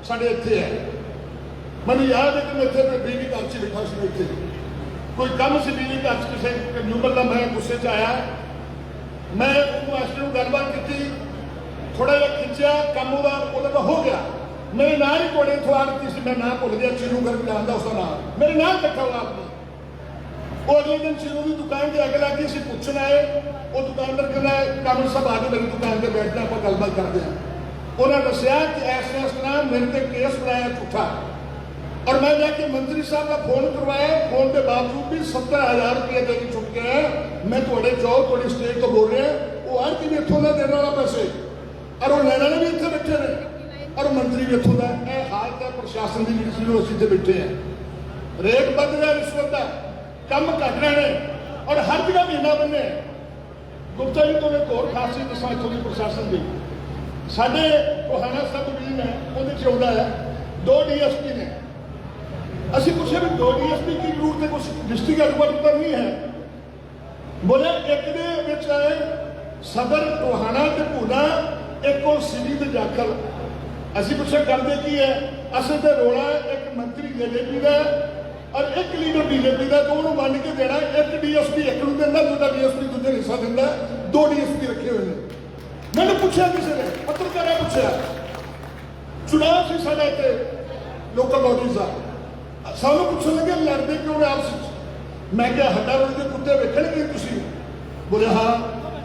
ਸਾਡੇ ਇੱਥੇ ਹੈ। ਮੈਨੂੰ ਯਾਦ ਹੈ ਕਿ ਮੈਂ ਇੱਥੇ ਬਿਜਲੀ ਘਰ 'ਚ ਬੈਠਾ ਸੀ, ਇੱਥੇ ਕੋਈ ਕੰਮ ਸੀ ਬਿਜਲੀ ਘਰ 'ਚ, ਕਿਸੇ ਕੰਜ਼ਿਊਮਰ ਦਾ, ਮੈਂ ਗੁੱਸੇ 'ਚ ਆਇਆ, ਮੈਂ ਉਹ ਮਾਸਟਰ ਨੂੰ ਗੱਲਬਾਤ ਕੀਤੀ, ਥੋੜਾ ਜਿਹਾ ਖਿੱਚਿਆ, ਕੰਮ ਉਹਦਾ ਤਾਂ ਹੋ ਗਿਆ, ਮੇਰੇ ਨਾਲ ਹੀ ਕੋੜੇ ਥੋੜਾ ਦਿੱਤੀ ਸੀ, ਮੈਂ ਨਾਂ ਭੁੱਲ ਗਿਆ, ਚੀਨੂ ਕਰਕੇ ਜਾਣਦਾ ਉਸਦਾ ਨਾਮ, ਮੇਰੇ ਨਾਲ ਇਕੱਠਾ ਹੋਇਆ ਆਪਣੀ। ਉਹ ਅਗਲੇ ਦਿਨ ਚੀਨੂ ਦੀ ਦੁਕਾਨ ਤੇ ਅੱਗ ਲੱਗ ਗਈ, ਅਸੀਂ ਪੁੱਛਣ ਆਏ, ਉਹ ਦੁਕਾਨਦਾਰ ਕਹਿੰਦਾ ਕਾਮਲ ਸਾਹਿਬ ਆ ਕੇ ਮੇਰੀ ਦੁਕਾਨ ਤੇ ਬੈਠਣਾ, ਆਪਾਂ ਗੱਲਬਾਤ ਕਰਦੇ ਹਾਂ। ਉਹਨਾਂ ਦੱਸਿਆ ਕਿ ਐਸ ਤਰ੍ਹਾਂ ਮੇਰੇ ਤੇ ਕੇਸ ਬਣਾਇਆ ਝੂਠਾ, ਔਰ ਮੈਂ ਜਾ ਕੇ ਮੰਤਰੀ ਸਾਹਿਬ ਦਾ ਫੋਨ ਕਰਵਾਇਆ, ਫੋਨ ਦੇ ਬਾਵਜੂਦ ਵੀ 70,000 ਰੁਪਏ ਦੇ ਕੇ ਚੁੱਕ ਗਿਆ। ਮੈਂ ਤੁਹਾਡੇ ਤੁਹਾਡੀ ਸਟੇਟ ਤੋਂ ਬੋਲ ਰਿਹਾ, ਉਹ ਆੜ ਵੀ ਇੱਥੋਂ ਦਾ ਦੇਣ ਵਾਲਾ ਪੈਸੇ, ਔਰ ਉਹ ਲੈਣ ਵਾਲੇ ਵੀ ਇੱਥੇ ਬੈਠੇ ਨੇ, ਔਰ ਮੰਤਰੀ ਵੀ ਇੱਥੋਂ ਦਾ। ਇਹ ਹਾਲਤ ਹੈ ਪ੍ਰਸ਼ਾਸਨ ਦੀ ਜਿਹੜੀ ਸੀ, ਅਸੀਂ ਇੱਥੇ ਬੈਠੇ ਹਾਂ। ਰੇਟ ਵੱਧ ਰਿਹਾ ਰਿਸ਼ਵਤ ਦਾ, ਕੰਮ ਘੱਟ ਰਹੇ ਨੇ, ਔਰ ਹਰ ਜਗ੍ਹਾ ਮਹੀਨਾ ਬੰਨੇ। ਗੁਪਤਾ ਜੀ ਤੋਂ ਇੱਕ ਹੋਰ ਖਾਸੀਅਤ ਦੱਸਾਂ ਇੱਥੋਂ ਦੀ ਪ੍ਰਸ਼ਾਸਨ ਦੀ, ਸਾਡੇ ਟੋਹਾਣਾ ਸਬ ਡਿਵੀਜ਼ਨ ਹੈ, ਉਹਦੇ 'ਚ ਆਉਂਦਾ ਹੈ 2 DSP ਨੇ। ਅਸੀਂ ਪੁੱਛਿਆ ਵੀ 2 DSP ਕੀ ਜ਼ਰੂਰਤ ਹੈ, ਕੁਛ ਡਿਸਟ੍ਰਿਕਟ ਹੈਡਕੁਆਟਰ ਨਹੀਂ ਹੈ। ਬੋਲੇ ਇੱਕ ਦੇ ਵਿੱਚ ਆਏ ਸਦਰ ਟੋਹਾਣਾ ਤੇ ਭੂਨਾ, ਇੱਕ ਉਹ ਸਿਟੀ ਤੇ ਜਾਖਲ। ਅਸੀਂ ਪੁੱਛਿਆ ਕਰਦੇ ਕੀ ਹੈ, ਅਸਲ ਤੇ ਰੋਲਾ ਇੱਕ ਮੰਤਰੀ BJP ਦਾ ਔਰ ਇੱਕ ਲੀਡਰ BJP ਦਾ, ਦੋਨੋਂ ਵੰਡ ਕੇ ਦੇਣਾ। ਇੱਕ DSP ਇੱਕ ਨੂੰ ਦਿੰਦਾ, ਦੂਜਾ DSP ਦੂਜੇ ਹਿੱਸਾ ਦਿੰਦਾ, 2 DSP ਰੱਖੇ ਹੋਏ ਨੇ। ਮੈਨੂੰ ਪੁੱਛਿਆ ਕਿਸੇ ਨੇ, ਪੱਤਰਕਾਰਾਂ ਪੁੱਛਿਆ, ਚੁਣਾਵ ਸੀ ਸਾਡਾ ਇੱਥੇ ਲੋਕਲ ਬਾਡੀਜ਼ ਦਾ, ਸਾਨੂੰ ਪੁੱਛਣ ਲੱਗੇ ਲੜਦੇ ਕਿਉਂ ਨੇ ਆਪਸ ਵਿੱਚ। ਮੈਂ ਕਿਹਾ ਹੱਡਾ ਰੋੜੀ ਦੇ ਕੁੱਤੇ ਵੇਖਣਗੇ ਤੁਸੀਂ? ਬੋਲੇ ਹਾਂ।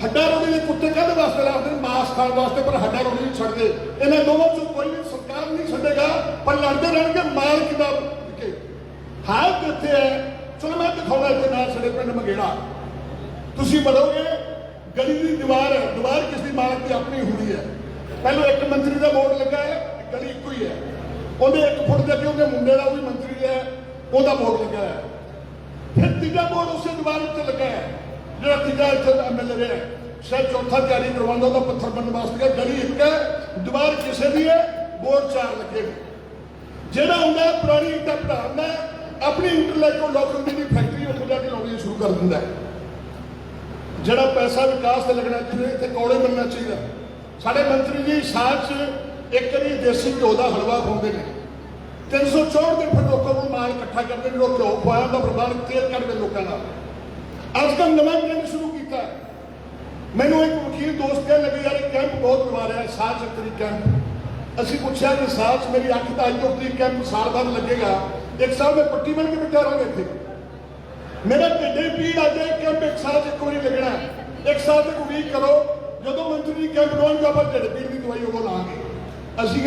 ਹੱਡਾ ਰੋੜੀ ਦੇ ਕੁੱਤੇ ਕਾਹਦੇ ਵਾਸਤੇ ਲਾਉਂਦੇ ਨੇ? ਮਾਸ ਖਾਣ ਵਾਸਤੇ, ਪਰ ਹੱਡਾ ਰੋੜੀ ਨਹੀਂ ਛੱਡਦੇ। ਇਹਨਾਂ ਦੋਵਾਂ ਚੋਂ ਕੋਈ ਵੀ ਸਰਕਾਰ ਨਹੀਂ ਛੱਡੇਗਾ, ਪਰ ਲੜਦੇ ਰਹਿਣਗੇ ਮਾਲ ਕਿਦਾ ਵਿਕੇ। ਹਾਲ ਕਿੱਥੇ ਹੈ? ਚਲੋ ਮੈਂ ਦਿਖਾਉਣਾ ਇੱਥੇ ਨਾਲ ਸਾਡੇ ਪਿੰਡ ਮਗੇੜਾ। ਤੁਸੀਂ ਬੜੋਗੇ, ਗਲੀ ਦੀ ਦੀਵਾਰ ਹੈ, ਦੀਵਾਰ ਕਿਸ ਦੀ ਮਾਲਕ ਦੀ ਆਪਣੀ ਹੁੰਦੀ ਹੈ। ਪਹਿਲਾਂ ਇੱਕ ਮੰਤਰੀ ਦਾ ਬੋਰਡ ਲੱਗਾ ਹੈ, ਗਲੀ ਇੱਕੋ ਹੀ ਹੈ, ਉਹਦੇ 1 ਫੁੱਟ ਦੇ ਅੱਗੇ ਉਹਦੇ ਮੁੰਡੇ ਦਾ, ਉਹ ਵੀ ਮੰਤਰੀ ਹੈ, ਉਹਦਾ ਬੋਰਡ ਲੱਗਾ ਹੈ। ਫਿਰ ਤੀਜਾ ਬੋਰਡ ਉਸੇ ਦੀਵਾਰ ਉੱਤੇ ਲੱਗਾ ਹੈ, ਜਿਹੜਾ ਤੀਜਾ ਇੱਥੇ MLA ਰਿਹਾ, ਸ਼ਾਇਦ ਚੌਥਾ ਤਿਆਰੀ ਕਰਵਾਉਂਦਾ, ਉਹਦਾ ਪੱਥਰ ਬਣਨ ਵਾਸਤੇ। ਗਲੀ ਇੱਕ ਹੈ, ਦੀਵਾਰ ਕਿਸੇ ਦੀ ਹੈ, ਬੋਰਡ 4 ਲੱਗੇ ਨੇ। ਜਿਹੜਾ ਹੁੰਦਾ ਪੁਰਾਣੀ ਇੱਟਾਂ ਪੜਾਉਂਦਾ, ਆਪਣੀ ਇੰਟਰਲੈਕਚੁਅਲ ਡਾਕੂਮੈਂਟ ਦੀ ਫੈਕਟਰੀ ਉੱਥੇ ਜਾ ਕੇ ਲਾਉਣੀ ਸ਼ੁਰੂ ਕਰ ਦਿੰਦਾ ਹੈ। ਜਿਹੜਾ ਪੈਸਾ ਵਿਕਾਸ ਤੇ ਲੱਗਣਾ ਚਾਹੀਦਾ, ਇੱਥੇ ਕੌੜੇ ਬਣਨਾ ਚਾਹੀਦਾ। ਸਾਡੇ ਮੰਤਰੀ ਜੀ ਸਾਲ 'ਚ ਇੱਕ ਵਾਰੀ ਦੇਸੀ ਘਿਓ ਦਾ ਹਲਵਾ ਖਵਾਉਂਦੇ ਨੇ, 364 ਦਿਨ ਫਿਰ ਲੋਕਾਂ ਨੂੰ ਮਾਲ ਇਕੱਠਾ ਕਰਦੇ ਨੇ, ਉਹ ਘਿਓ ਖਵਾਇਆ ਦਾ ਪ੍ਰਬੰਧ ਤੇਲ ਕਰਦੇ ਲੋਕਾਂ ਦਾ। ਅੱਜ ਕੱਲ੍ਹ ਨਵਾਂ ਟ੍ਰੈਂਡ ਸ਼ੁਰੂ ਕੀਤਾ। ਮੈਨੂੰ ਇੱਕ ਵਕੀਲ ਦੋਸਤ ਕਹਿਣ ਲੱਗੇ, ਯਾਰ ਇਹ ਕੈਂਪ ਬਹੁਤ ਕਰਵਾ ਰਿਹਾ, ਸਾਲ 'ਚ ਇੱਕ ਵਾਰੀ ਕੈਂਪ। ਅਸੀਂ ਪੁੱਛਿਆ ਕਿ ਸਾਲ 'ਚ ਮੇਰੀ ਅੱਖ ਤਾਂ ਆਈ ਉੱਤੇ ਕੈਂਪ ਸਾਲ ਬਾਅਦ ਲੱਗੇਗਾ, ਇੱਕ ਸਾਲ ਮੈਂ ਪੱਟੀ ਬਣ ਕੇ ਬਿਠਾ ਰਹਾਂਗਾ ਇੱਥੇ। ਮੇਰਾ ਢਿੱਡੇ ਪੀੜ ਆ ਜਾਏ, ਕੈਂਪ ਇੱਕ ਸਾਲ 'ਚ ਇੱਕ ਵਾਰੀ ਲੱਗਣਾ, ਇੱਕ ਸਾਲ ਤੱਕ ਉਡੀਕ ਕਰੋ, ਜਦੋਂ ਮੰਤਰੀ ਕੈਂਪ ਲਵਾਉਣਗੇ ਆਪਾਂ ਢਿੱਡ ਪੀੜ ਦੀ ਦਵਾਈ ਉਹ ਲਾਂਗੇ। ਅਸੀਂ